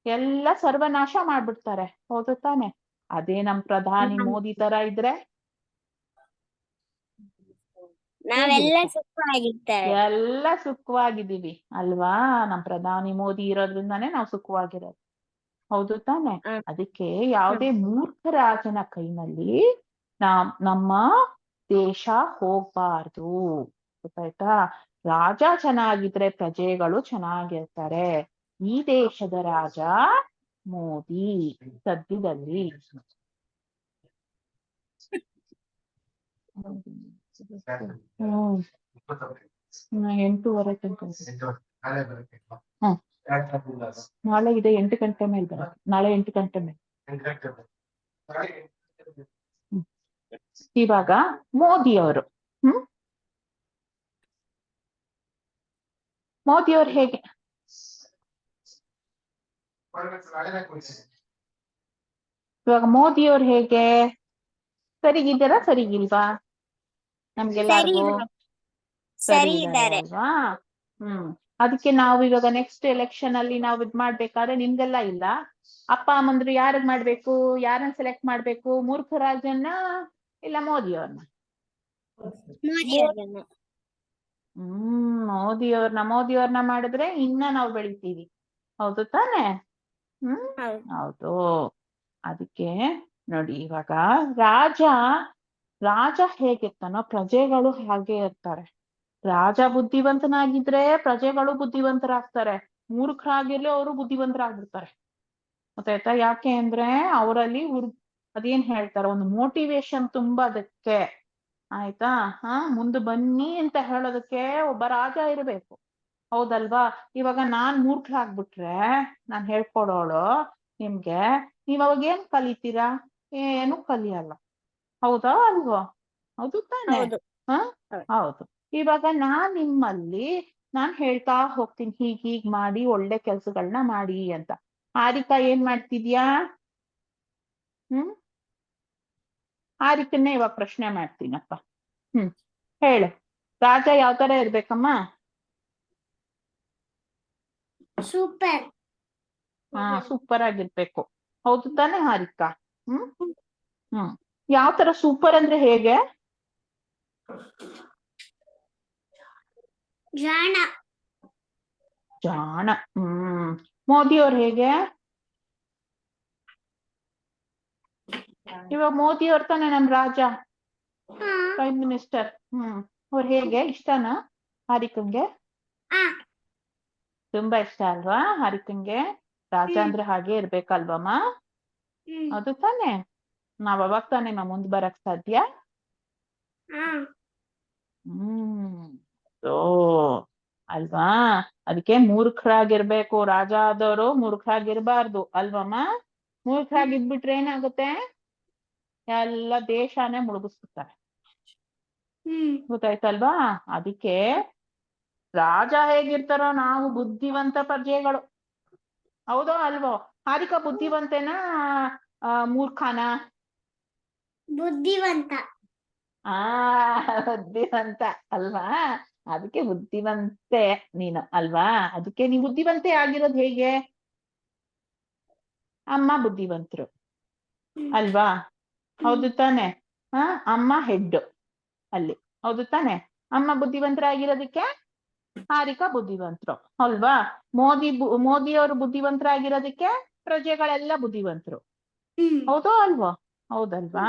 ಎಲ್ಲ ಸರ್ವನಾಶ ಮಾಡ್ಬಿಡ್ತಾರೆ. ಹೌದು ತಾನೆ? ಅದೇ ನಮ್ ಪ್ರಧಾನಿ ಮೋದಿ ತರ ಇದ್ರೆ ನಾವೆಲ್ಲ ಸುಖವಾಗಿರ್ತೇವೆ. ಎಲ್ಲ ಸುಖವಾಗಿದ್ದೀವಿ ಅಲ್ವಾ? ನಮ್ ಪ್ರಧಾನಿ ಮೋದಿ ಇರೋದ್ರಿಂದಾನೇ ನಾವು ಸುಖವಾಗಿರೋದು. ಹೌದು ತಾನೆ? ಅದಕ್ಕೆ ಯಾವುದೇ ಮೂರ್ಖರಾಜನ ಕೈನಲ್ಲಿ ನಮ್ಮ ದೇಶ ಹೋಗ್ಬಾರ್ದು. ಗೊತ್ತಾಯ್ತಾ? ರಾಜ ಚೆನ್ನಾಗಿದ್ರೆ ಪ್ರಜೆಗಳು ಚೆನ್ನಾಗಿರ್ತಾರೆ. ಈ ದೇಶದ ರಾಜ ಮೋದಿ ಸದ್ಯದಲ್ಲಿ. ಹ್ಮ್ 8:30 ತನಕ. ನಾಳೆ ಇದೆ 8 ಗಂಟೆ ಮೇಲೆ ಬರುತ್ತೆ. ನಾಳೆ 8 ಗಂಟೆ ಮೇಲೆ. ಇವಾಗ ಮೋದಿಯವರು ಮೋದಿಯವ್ರು ಹೇಗೆ? ಇವಾಗ ಮೋದಿಯವ್ರು ಹೇಗೆ? ಸರಿಗಿದ್ದಾರಾ ಸರಿಗಿಲ್ವಾ? ನಮ್ಗೆಲ್ಲರಿಗೂ ಸರಿ ಇದ್ದಾರೆ ಅಲ್ವಾ? ಅದಕ್ಕೆ ನಾವು ಇವಾಗ ನೆಕ್ಸ್ಟ್ ಎಲೆಕ್ಷನ್ ಅಲ್ಲಿ ನಾವು ಇದ್ ಮಾಡ್ಬೇಕಾದ್ರೆ ನಿಮ್ಗೆಲ್ಲ ಇಲ್ಲ, ಅಪ್ಪ ಅಮ್ಮಂದ್ರು ಯಾರಿಗ್ ಮಾಡ್ಬೇಕು, ಯಾರನ್ನ ಸೆಲೆಕ್ಟ್ ಮಾಡ್ಬೇಕು? ಮೂರ್ಖರಾಜನ್ನ ಇಲ್ಲ ಮೋದಿಯವ್ರನ್ನ? ಮೋದಿಯವ್ರನ್ನ ಮಾಡಿದ್ರೆ ಇನ್ನ ನಾವು ಬೆಳಿತೀವಿ. ಹೌದು ತಾನೆ? ಹೌದು. ಅದಕ್ಕೆ ನೋಡಿ, ಇವಾಗ ರಾಜ ಹೇಗಿರ್ತಾನೋ ಪ್ರಜೆಗಳು ಹಾಗೆ ಇರ್ತಾರೆ. ರಾಜ ಬುದ್ಧಿವಂತನಾಗಿದ್ರೆ ಪ್ರಜೆಗಳು ಬುದ್ಧಿವಂತರಾಗ್ತಾರೆ. ಮೂರ್ಖರಾಗಿರ್ಲಿ ಅವರು ಬುದ್ಧಿವಂತರಾಗ್ಬಿಡ್ತಾರೆ. ಗೊತ್ತಾಯ್ತಾ? ಯಾಕೆ ಅಂದ್ರೆ ಅವರಲ್ಲಿ ಅದೇನ್ ಹೇಳ್ತಾರೆ, ಒಂದು ಮೋಟಿವೇಶನ್ ತುಂಬದಕ್ಕೆ. ಆಯ್ತಾ? ಮುಂದೆ ಬನ್ನಿ ಅಂತ ಹೇಳೋದಕ್ಕೆ ಒಬ್ಬ ರಾಜ ಇರಬೇಕು. ಹೌದಲ್ವಾ? ಇವಾಗ ನಾನ್ ಮೂರ್ಖರಾಗ್ಬಿಟ್ರೆ ನಾನ್ ಹೇಳ್ಕೊಡೋಳು ನಿಮ್ಗೆ, ನೀವ್ ಅವಾಗ ಏನ್ ಕಲಿತೀರಾ? ಏನು ಕಲಿಯಲ್ಲ. ಹೌದಾ ಅಲ್ವಾ? ಹೌದು ತಾನೆ? ಹೌದು. ಇವಾಗ ನಿಮ್ಮಲ್ಲಿ ನಾನ್ ಹೇಳ್ತಾ ಹೋಗ್ತೀನಿ, ಹೀಗ್ ಮಾಡಿ ಒಳ್ಳೆ ಕೆಲ್ಸಗಳನ್ನ ಮಾಡಿ ಅಂತ. ಹಾರಿಕಾ ಏನ್ ಮಾಡ್ತಿದ್ಯಾ? ಹಾರಿಕನ್ನೇ ಇವಾಗ ಪ್ರಶ್ನೆ ಮಾಡ್ತೀನಪ್ಪ. ಹೇಳು, ರಾಜ ಯಾವ ತರ ಇರ್ಬೇಕಮ್ಮ? ಸೂಪರ್. ಸೂಪರ್ ಆಗಿರ್ಬೇಕು. ಹೌದು ತಾನೆ ಹಾರಿಕಾ? ಯಾವ ತರ ಸೂಪರ್ ಅಂದ್ರೆ ಹೇಗೆ? ಜಾಣ. ಮೋದಿಯವ್ರು ಹೇಗೆ? ಇವಾಗ ಮೋದಿಯವ್ರ ತಾನೆ ನಮ್ ರಾಜ, ಪ್ರೈಮ್ ಮಿನಿಸ್ಟರ್. ಅವ್ರು ಹೇಗೆ? ಇಷ್ಟನಾ ಹಾರಿಕಂಗೆ? ತುಂಬಾ ಇಷ್ಟ ಅಲ್ವಾ ಹಾರಿಕಂಗೆ? ರಾಜ ಅಂದ್ರೆ ಹಾಗೆ ಇರ್ಬೇಕಲ್ವಮ್ಮ? ಅದು ತಾನೆ? ನಾವ್ ಅವಾಗ ತಾನೇ ಮುಂದ್ ಬರಕ್ ಸಾಧ್ಯ. ಅಲ್ವಾ? ಅದಕ್ಕೆ ಮೂರ್ಖರಾಗಿರ್ಬೇಕು. ರಾಜ ಆದವರು ಮೂರ್ಖರಾಗಿರ್ಬಾರ್ದು ಅಲ್ವಮ್ಮ? ಮೂರ್ಖರಾಗಿದ್ಬಿಟ್ರೆ ಏನಾಗುತ್ತೆ? ಎಲ್ಲ ದೇಶನೇ ಮುಳುಗಿಸ್ಬಿಡ್ತಾರೆ. ಗೊತ್ತಾಯ್ತಲ್ವಾ? ಅದಕ್ಕೆ ರಾಜ ಹೇಗಿರ್ತಾರೋ ನಾವು ಬುದ್ಧಿವಂತ ಪ್ರಜೆಗಳು. ಹೌದೋ ಅಲ್ವೋ? ಹಾರಿಕಾ ಬುದ್ಧಿವಂತೇನಾ ಮೂರ್ಖಾನ? ಬುದ್ಧಿವಂತ. ಬುದ್ಧಿವಂತ ಅಲ್ವಾ? ಅದಕ್ಕೆ ಬುದ್ಧಿವಂತೆ ನೀನು ಅಲ್ವಾ? ಅದಕ್ಕೆ ನೀ ಬುದ್ಧಿವಂತೆ ಆಗಿರೋದು ಹೇಗೆ? ಅಮ್ಮ ಬುದ್ಧಿವಂತರು ಅಲ್ವಾ? ಹೌದು ತಾನೆ? ಅಮ್ಮ ಹೆಡ್ ಅಲ್ಲಿ. ಹೌದು ತಾನೆ? ಅಮ್ಮ ಬುದ್ಧಿವಂತರಾಗಿರೋದಕ್ಕೆ ಹಾರಿಕಾ ಬುದ್ಧಿವಂತರು ಅಲ್ವಾ? ಮೋದಿಯವರು ಬುದ್ಧಿವಂತರಾಗಿರೋದಕ್ಕೆ ಪ್ರಜೆಗಳೆಲ್ಲ ಬುದ್ಧಿವಂತರು. ಹೌದೋ ಅಲ್ವೋ? ಹೌದಲ್ವಾ?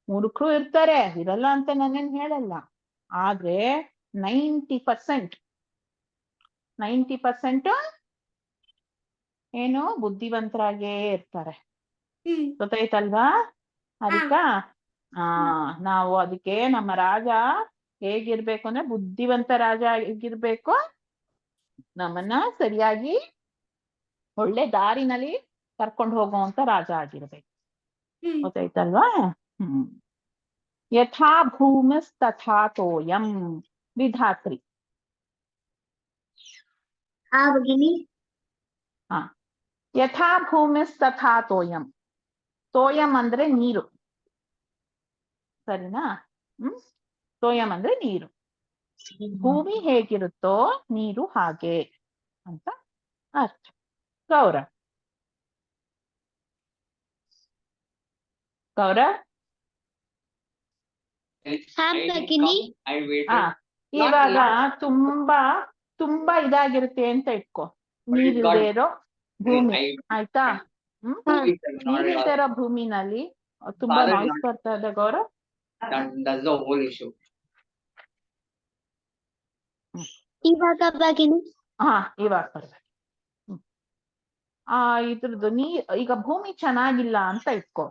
ಮೂರ್ಖರು ಇರ್ತಾರೆ, ಇರಲ್ಲ ಅಂತ ನಾನೇನ್ ಹೇಳಲ್ಲ. ಆದ್ರೆ 90% ಏನು ಬುದ್ಧಿವಂತರಾಗೇ ಇರ್ತಾರೆ. ಗೊತ್ತಾಯ್ತಲ್ವಾ ಹಾರಿಕಾ? ನಾವು ಅದಕ್ಕೆ ನಮ್ಮ ರಾಜ ಹೇಗಿರ್ಬೇಕು ಅಂದ್ರೆ ಬುದ್ಧಿವಂತ ರಾಜ ಹೇಗಿರ್ಬೇಕು, ನಮ್ಮನ್ನ ಸರಿಯಾಗಿ ಒಳ್ಳೆ ದಾರಿನಲ್ಲಿ ಕರ್ಕೊಂಡು ಹೋಗುವಂತ ರಾಜ ಆಗಿರ್ಬೇಕು. ಗೊತ್ತಾಯ್ತಲ್ವಾ? ಯಥಾ ಭೂಮಿಸ್ತಥಾ ತೋಯಂ ವಿಧಾತ್ರಿ. ಭಗಿನಿ. ಯಥಾ ಭೂಮಿಸ್ತಥಾ ತೋಯಂ. ತೋಯಂ ಅಂದ್ರೆ ನೀರು, ಸರಿನಾ? ತೋಯಂ ಅಂದ್ರೆ ನೀರು. ಭೂಮಿ ಹೇಗಿರುತ್ತೋ ನೀರು ಹಾಗೆ ಅಂತ ಅರ್ಥ. ಗೌರವ್ ಇವಾಗ ತುಂಬಾ ಇದಾಗಿರುತ್ತೆ ಅಂತ ಇಟ್ಕೋ. ನೀರಿಲ್ದೇ ಇರೋ ಭೂಮಿ, ಆಯ್ತಾ? ನೀರಿಲ್ದೇ ಇರೋ ಭೂಮಿನಲ್ಲಿ ತುಂಬಾ ನಾಯ್ಸ್ ಬರ್ತಾ ಇದೆ ಗೌರವ್. ಇವಾಗ ಭಗಿನಿ. ಇವಾಗ ಬರ್ಬೇಕು. ಇದ್ರದ್ದು ಈಗ ಭೂಮಿ ಚೆನ್ನಾಗಿಲ್ಲ ಅಂತ ಇಟ್ಕೋ.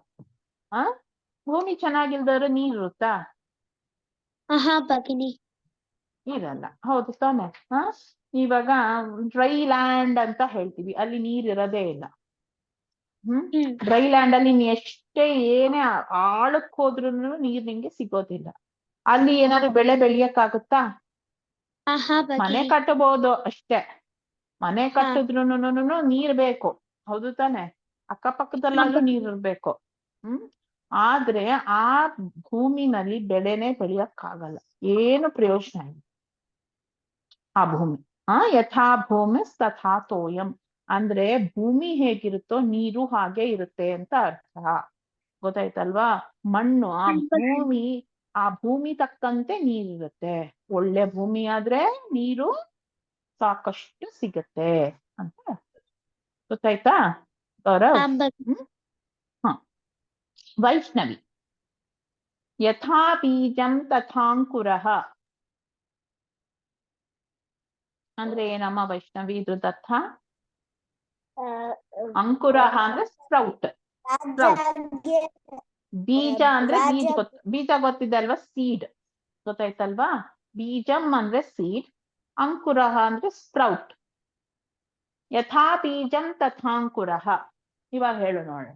ಭೂಮಿ ಚೆನ್ನಾಗಿಲ್ದವ್ರೆ ನೀರ್ ಇರುತ್ತಾ? ಭಗಿನಿ ಇರಲ್ಲ, ಹೌದು ತಾನೆ? ಇವಾಗ ಡ್ರೈ ಲ್ಯಾಂಡ್ ಅಂತ ಹೇಳ್ತೀವಿ, ಅಲ್ಲಿ ನೀರ್ ಇರೋದೇ ಇಲ್ಲ. ಡ್ರೈ ಲ್ಯಾಂಡ್ ಅಲ್ಲಿ ನೀ ಎಷ್ಟೇ ಏನೇ ಆಳಕ್ ಹೋದ್ರು ನೀರ್ ನಿಂಗೆ ಸಿಗೋದಿಲ್ಲ. ಅಲ್ಲಿ ಏನಾದ್ರು ಬೆಳೆ ಬೆಳೆಯಕ್ಕಾಗುತ್ತಾ? ಮನೆ ಕಟ್ಟಬಹುದು ಅಷ್ಟೇ. ಮನೆ ಕಟ್ಟಿದ್ರು ನೀರ್ ಬೇಕು, ಹೌದು ತಾನೆ? ಅಕ್ಕಪಕ್ಕದಲ್ಲಾದ್ರೂ ನೀರ್ ಇರ್ಬೇಕು. ಆದ್ರೆ ಆ ಭೂಮಿನಲ್ಲಿ ಬೆಳೆನೆ ಬೆಳೆಯಕ್ಕಾಗಲ್ಲ, ಏನು ಪ್ರಯೋಜನ ಇಲ್ಲ ಆ ಭೂಮಿ. ಯಥಾ ಭೂಮಿ ತಥಾ ತೋಯಂ ಅಂದ್ರೆ ಭೂಮಿ ಹೇಗಿರುತ್ತೋ ನೀರು ಹಾಗೆ ಇರುತ್ತೆ ಅಂತ ಅರ್ಥ. ಗೊತ್ತಾಯ್ತಲ್ವಾ? ಮಣ್ಣು, ಆ ಭೂಮಿ ತಕ್ಕಂತೆ ನೀರಿರುತ್ತೆ. ಒಳ್ಳೆ ಭೂಮಿ ಆದ್ರೆ ನೀರು ಸಾಕಷ್ಟು ಸಿಗತ್ತೆ ಅಂತ ಅರ್ಥ. ಗೊತ್ತಾಯ್ತಾ ಗೌರವ್? ವೈಷ್ಣವಿ. ಯಥಾ ಬೀಜಂ ತಥಾಂಕುರಃ ಅಂದ್ರೆ ಏನಮ್ಮ ವೈಷ್ಣವಿ ಇದ್ರದ್ದು ಅರ್ಥ? ಅಂಕುರಃ ಅಂದ್ರೆ ಸ್ಪ್ರೌಟ್. ಬೀಜ ಅಂದ್ರೆ ಬೀಜ ಗೊತ್ತಿದೆ ಅಲ್ವಾ? ಸೀಡ್. ಗೊತ್ತಾಯ್ತಲ್ವಾ? ಬೀಜಂ ಅಂದ್ರೆ ಸೀಡ್, ಅಂಕುರಃ ಅಂದ್ರೆ ಸ್ಪ್ರೌಟ್. ಯಥಾ ಬೀಜಂ ತಥಾಂಕುರಃ. ಇವಾಗ ಹೇಳು ನೋಡ.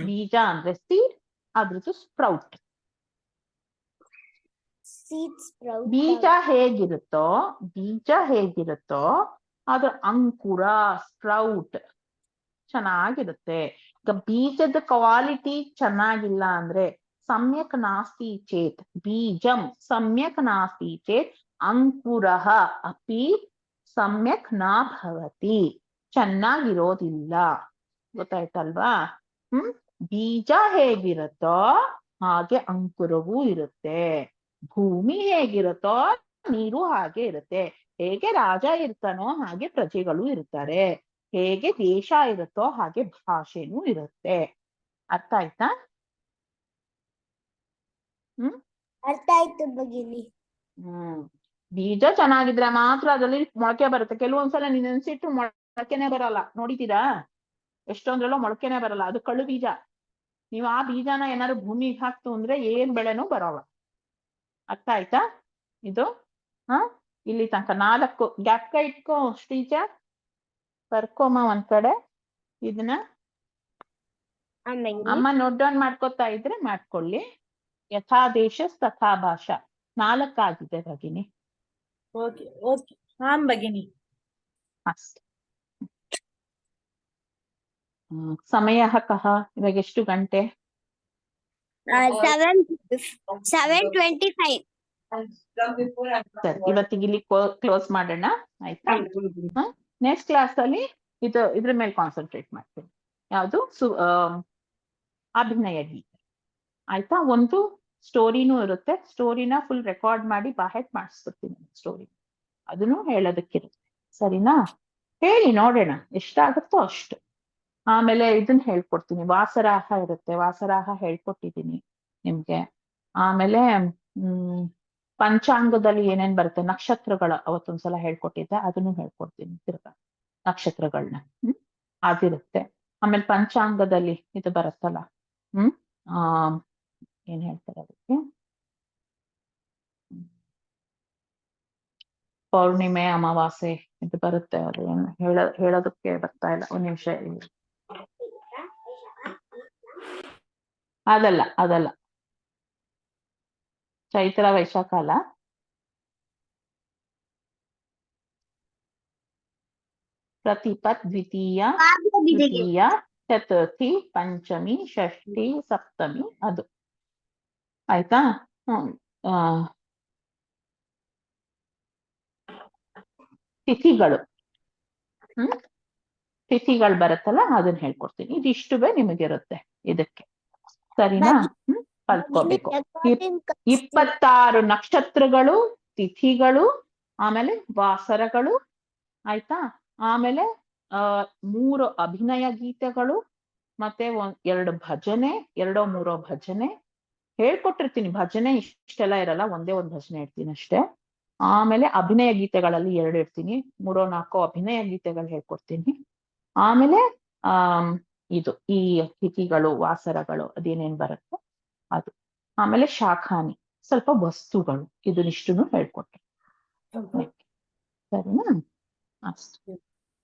ಬೀಜ ಅಂದ್ರೆ ಸೀಡ್, ಅದ್ರದ್ದು ಸ್ಪ್ರೌಟ್. ಬೀಜ ಹೇಗಿರುತ್ತೋ ಅದ್ರ ಅಂಕುರ, ಸ್ಪ್ರೌಟ್ ಚೆನ್ನಾಗಿರುತ್ತೆ. ಈಗ ಬೀಜದ ಕ್ವಾಲಿಟಿ ಚೆನ್ನಾಗಿಲ್ಲ ಅಂದ್ರೆ ಸಮ್ಯಕ್ ನಾಸ್ತಿ ಚೇತ್, ಬೀಜಂ ಸಮ್ಯಕ್ ನಾಸ್ತಿ ಚೇತ್ ಅಂಕುರಃ ಅಪಿ ಸಮ್ಯಕ್ ನ ಭವತಿ, ಚೆನ್ನಾಗಿರೋದಿಲ್ಲ. ಗೊತ್ತಾಯ್ತಲ್ವಾ? ಬೀಜ ಹೇಗಿರುತ್ತೋ ಹಾಗೆ ಅಂಕುರವೂ ಇರುತ್ತೆ. ಭೂಮಿ ಹೇಗಿರುತ್ತೋ ನೀರು ಹಾಗೆ ಇರುತ್ತೆ. ಹೇಗೆ ರಾಜ ಇರ್ತಾನೋ ಹಾಗೆ ಪ್ರಜೆಗಳು ಇರ್ತಾರೆ. ಹೇಗೆ ದೇಶ ಇರುತ್ತೋ ಹಾಗೆ ಭಾಷೆನೂ ಇರುತ್ತೆ. ಅರ್ಥ ಆಯ್ತಾ? ಅರ್ಥ ಆಯ್ತು ಭಗಿನಿ. ಬೀಜ ಚೆನ್ನಾಗಿದ್ರೆ ಮಾತ್ರ ಅದ್ರಲ್ಲಿ ಮೊಳಕೆ ಬರುತ್ತೆ. ಕೆಲವೊಂದ್ಸಲ ನೀನ್ ನೆನ್ಸಿಟ್ಟು ಮೊಳಕೆನೆ ಬರಲ್ಲ, ನೋಡಿದ್ದೀರಾ? ಎಷ್ಟೊಂದ್ರಲ್ಲೂ ಮೊಳಕೆನೆ ಬರಲ್ಲ, ಅದು ಕಳ್ಳು ಬೀಜ. ನೀವು ಆ ಬೀಜನ ಏನಾದ್ರು ಭೂಮಿಗೆ ಹಾಕ್ತು ಅಂದ್ರೆ ಏನ್ ಬೆಳೆನೂ ಬರೋಲ್ಲ. ಅರ್ಥ ಆಯ್ತಾ? ಇದು ಇಲ್ಲಿ ತನಕ 4 ಗ್ಯಾಪ್ಕ ಇಟ್ಕೋ ಶ್ರೀಜ, ಬರ್ಕೋಮ ಒಂದ್ ಕಡೆ. ಇದನ್ನ ಅಮ್ಮ ನೋಟ್ ಡೌನ್ ಮಾಡ್ಕೋತಾ ಇದ್ರೆ ಮಾಡ್ಕೊಳ್ಳಿ. ಯಥಾ ದೇಶ ತಥಾ ಭಾಷಾ 4 ಆಗಿದೆ ಭಗಿನಿ. ಭಗಿನಿ. ಅಷ್ಟೇ. ಸಮಯ ಕಹ, ಇವಾಗ ಎಷ್ಟು ಗಂಟೆ? 7:25. ಸರಿ, ಇವತ್ತಿಗೆ ಇಲ್ಲಿ ಕ್ಲೋಸ್ ಮಾಡೋಣ, ಆಯ್ತಾ? ನೆಕ್ಸ್ಟ್ ಕ್ಲಾಸ್ ಅಲ್ಲಿ ಇದ್ರ ಮೇಲೆ ಕಾನ್ಸಂಟ್ರೇಟ್ ಮಾಡ್ತೀನಿ. ಯಾವುದು? ಅಭಿನಯ ಗೀತೆ, ಆಯ್ತಾ? ಒಂದು ಸ್ಟೋರಿನೂ ಇರುತ್ತೆ. ಸ್ಟೋರಿನ ಫುಲ್ ರೆಕಾರ್ಡ್ ಮಾಡಿ ಬಾಹೆಟ್ ಮಾಡಿಸ್ಬಿಡ್ತೀನಿ. ಸ್ಟೋರಿ ಅದನ್ನು ಹೇಳೋದಕ್ಕಿರುತ್ತೆ, ಸರಿನಾ? ಹೇಳಿ ನೋಡೋಣ ಎಷ್ಟಾಗುತ್ತೋ ಅಷ್ಟು. ಆಮೇಲೆ ಇದನ್ನ ಹೇಳ್ಕೊಡ್ತೀನಿ, ವಾಸರಾಹ ಇರುತ್ತೆ, ವಾಸರಾಹ ಹೇಳ್ಕೊಟ್ಟಿದ್ದೀನಿ ನಿಮ್ಗೆ. ಆಮೇಲೆ ಪಂಚಾಂಗದಲ್ಲಿ ಏನೇನ್ ಬರುತ್ತೆ, ನಕ್ಷತ್ರಗಳ ಅವತ್ತೊಂದ್ಸಲ ಹೇಳ್ಕೊಟ್ಟಿದ್ದೆ, ಅದನ್ನು ಹೇಳ್ಕೊಡ್ತೀನಿ ತಿರ್ಗಾ, ನಕ್ಷತ್ರಗಳನ್ನ. ಅದಿರುತ್ತೆ. ಆಮೇಲೆ ಪಂಚಾಂಗದಲ್ಲಿ ಇದು ಬರುತ್ತಲ್ಲ, ಏನ್ ಹೇಳ್ತಾರೆ ಅದಕ್ಕೆ, ಪೌರ್ಣಿಮೆ, ಅಮಾವಾಸ್ಯೆ ಇದು ಬರುತ್ತೆ, ಅದು ಏನು ಹೇಳೋದಕ್ಕೆ ಬರ್ತಾ ಇಲ್ಲ, ಒಂದ್ ನಿಮಿಷ. ಅದಲ್ಲ ಚೈತ್ರ ವೈಶಾಖ ಅಲ್ಲ, ಪ್ರತಿಪತ್ ದ್ವಿತೀಯ ಚತುರ್ಥಿ ಪಂಚಮಿ ಷಷ್ಠಿ ಸಪ್ತಮಿ, ಅದು ಆಯ್ತಾ. ತಿಥಿಗಳು ತಿಥಿಗಳು ಬರುತ್ತಲ್ಲ ಅದನ್ನ ಹೇಳ್ಕೊಡ್ತೀನಿ. ಇದಿಷ್ಟುವೇ ನಿಮಗಿರುತ್ತೆ ಇದಕ್ಕೆ, ಸರಿನಾ? ಕಲ್ತ್ಕೋಬೇಕು. 26 ನಕ್ಷತ್ರಗಳು, ತಿಥಿಗಳು, ಆಮೇಲೆ ವಾಸರಗಳು, ಆಯ್ತಾ. ಆಮೇಲೆ 3 ಅಭಿನಯ ಗೀತೆಗಳು, ಮತ್ತೆ 2 ಭಜನೆ, 2-3 ಭಜನೆ ಹೇಳ್ಕೊಟ್ಟಿರ್ತೀನಿ. ಭಜನೆ ಇಷ್ಟೆಲ್ಲ ಇರಲ್ಲ, ಒಂದೇ ಒಂದು ಭಜನೆ ಇರ್ತೀನಿ ಅಷ್ಟೇ. ಆಮೇಲೆ ಅಭಿನಯ ಗೀತೆಗಳಲ್ಲಿ 2 ಇರ್ತೀನಿ, 3-4 ಅಭಿನಯ ಗೀತೆಗಳು ಹೇಳ್ಕೊಡ್ತೀನಿ. ಆಮೇಲೆ ಇದು ಈ ತಿಥಿಗಳು, ವಾಸರಗಳು, ಅದೇನೇನ್ ಬರುತ್ತೆ ಅದು. ಆಮೇಲೆ ಶಾಖಾನಿ, ಸ್ವಲ್ಪ ವಸ್ತುಗಳು, ಇದನ್ನಿಷ್ಟನ್ನು ಹೇಳ್ಕೊಟ್ಟೆ, ಸರಿನಾ? ಅಷ್ಟು.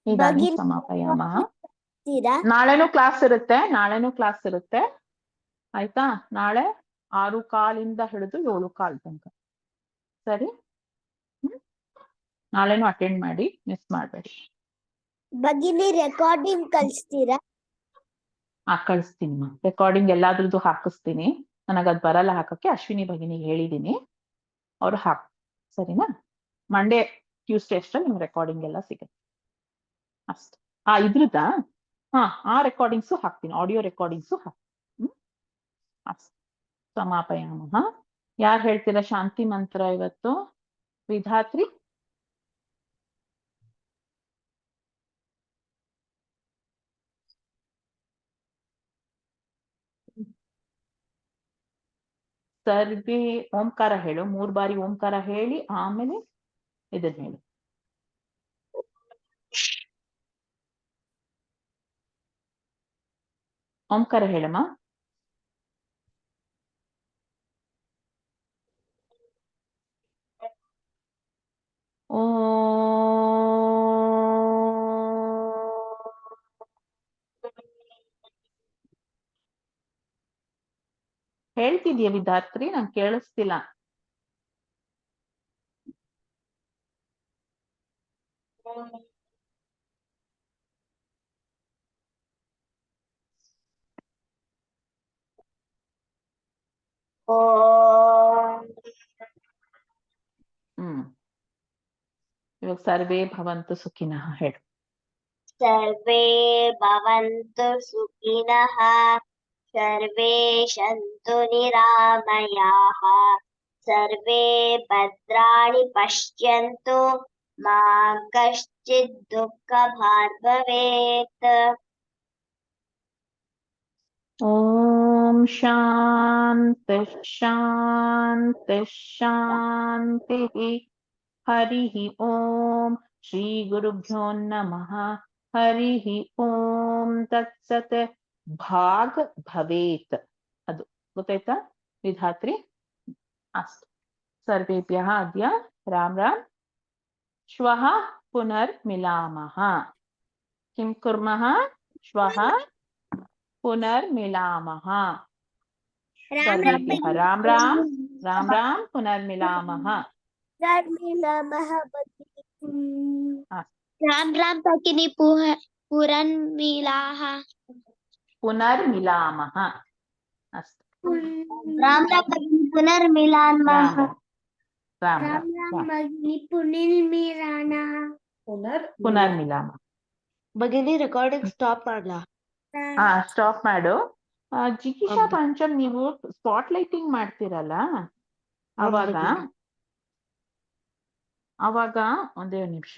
ಇದಾಗಿ ಸಮಾಪಯಾಮ. ನಾಳೆನೂ ಕ್ಲಾಸ್ ಇರುತ್ತೆ, ಆಯ್ತಾ. ನಾಳೆ 6:15 ಹಿಡಿದು 7:15 ತನಕ, ಸರಿ. ನಾಳೆನೂ ಅಟೆಂಡ್ ಮಾಡಿ, ಮಿಸ್ ಮಾಡಬೇಡಿ. ಭಗಿನಿ ರೆಕಾರ್ಡಿಂಗ್ ಕಳಿಸ್ತೀರಾ? ಕಳಿಸ್ತೀನಿ. ರೆಕಾರ್ಡಿಂಗ್ ಎಲ್ಲಾದ್ರದ್ದು ಹಾಕಿಸ್ತೀನಿ. ನನಗದ್ ಬರಲ್ಲ ಹಾಕಕ್ಕೆ, ಅಶ್ವಿನಿ ಭಗಿನಿಗೆ ಹೇಳಿದೀನಿ, ಅವ್ರು ಸರಿನಾ? ಮಂಡೇ ಟ್ಯೂಸ್ಡೇ ಅಷ್ಟರಲ್ಲಿ ನಿಮ್ಗೆ ರೆಕಾರ್ಡಿಂಗ್ ಎಲ್ಲ ಸಿಗುತ್ತೆ ಅಷ್ಟೆ. ಇದ್ರದ್ದಾ ಆ ರೆಕಾರ್ಡಿಂಗ್ಸು ಹಾಕ್ತೀನಿ, ಆಡಿಯೋ ರೆಕಾರ್ಡಿಂಗ್ಸು ಹಾಕ್ತೀನಿ. ಅಷ್ಟೆ. ಸಮಾಪಯಾಮ. ಯಾರು ಹೇಳ್ತೀರಾ ಶಾಂತಿ ಮಂತ್ರ ಇವತ್ತು? ವಿಧಾತ್ರಿ? ಸರ್ವೇ ಓಂಕಾರ ಹೇಳು, 3 ಬಾರಿ ಓಂಕಾರ ಹೇಳಿ ಆಮೇಲೆ ಇದನ್ನ ಹೇಳು. ಓಂಕಾರ ಹೇಳಮ್ಮ. ಹೇಳ್ತಿದ್ಯಾ ವಿಧಾತ್ರಿ? ನಂಗೆ ಕೇಳಿಸ್ತಿಲ್ಲ. ಇವಾಗ ಸರ್ವೇ ಭವಂತು ಸುಖಿನಃ ಹೇಳು. ಸರ್ವೇ ಭವಂತು ಸುಖಿನಃ, ಸರ್ವೇ ಸಂತು ನಿರಾಮಯಾಃ, ಸರ್ವೇ ಭದ್ರಾಣಿ ಪಶ್ಯಂತು, ಮಾ ಕಶ್ಚಿತ್ ದುಃಖಭಾಗ್ ಭವೇತ್. ಓಂ ಶಾಂತಿ ಶಾಂತಿ ಶಾಂತಿ. ಹರಿ ಓಂ. ಶ್ರೀ ಗುರುಭ್ಯೋ ನಮಃ. ಹರಿ ಓಂ ತತ್ಸತ್. ಭಾಗ್ ಭವೇತ್, ಅದು ಗೊತ್ತಾಯ್ತಾ ವಿಧಾತ್ರಿ? ಅಷ್ಟು. ಸರ್ವೇಭ್ಯಃ ಅದ್ಯ ರಾಮ್ ರಾಮ್. ಶ್ವಃ ಪುನರ್ಮಿಲಾಮಃ. ಕಿಂ ಕುರ್ಮಃ? ಶ್ವಃ ಪುನರ್ಮಿಲಾಮಃ. ಸರ್ವೇಭ್ಯಃ ರಾಮ್ ರಾಮ್. ರಾಮ್ ರಾಮ್. ಪುನರ್ಮಿಲಾಮಃ. ರಾಮ್ ರಾಮ್ ಭಗಿನಿ ಪುನರ್ಮಿಲಾಮಃ. ಪುನರ್ಮಿಲಾಮಃ. ಅಷ್ಟು. ರಾಮ್ ರಾಮ್ ಭಗಿನಿ ಪುನರ್ಮಿಲಾಮಃ. ರಾಮ್ ರಾಮ್ ರಾಮ್. ರಾಮ್ ಭಗಿನಿ ಪುನರ್ಮಿಲಾಮಃ. ಪುನರ್ಮಿಲಾಮ. ಭಗಿನಿ ರೆಕಾರ್ಡಿಂಗ್ ಸ್ಟಾಪ್ ಮಾಡ್ಲಾ? ಸ್ಟಾಪ್ ಮಾಡು. ಜಿಗಿಷಾ ಪಂಚಮ್, ನೀವು ಸ್ಪಾಟ್ ಲೈಟಿಂಗ್ ಮಾಡ್ತೀರಲ್ಲ, ಅವಾಗ ಒಂದೇ ನಿಮಿಷ.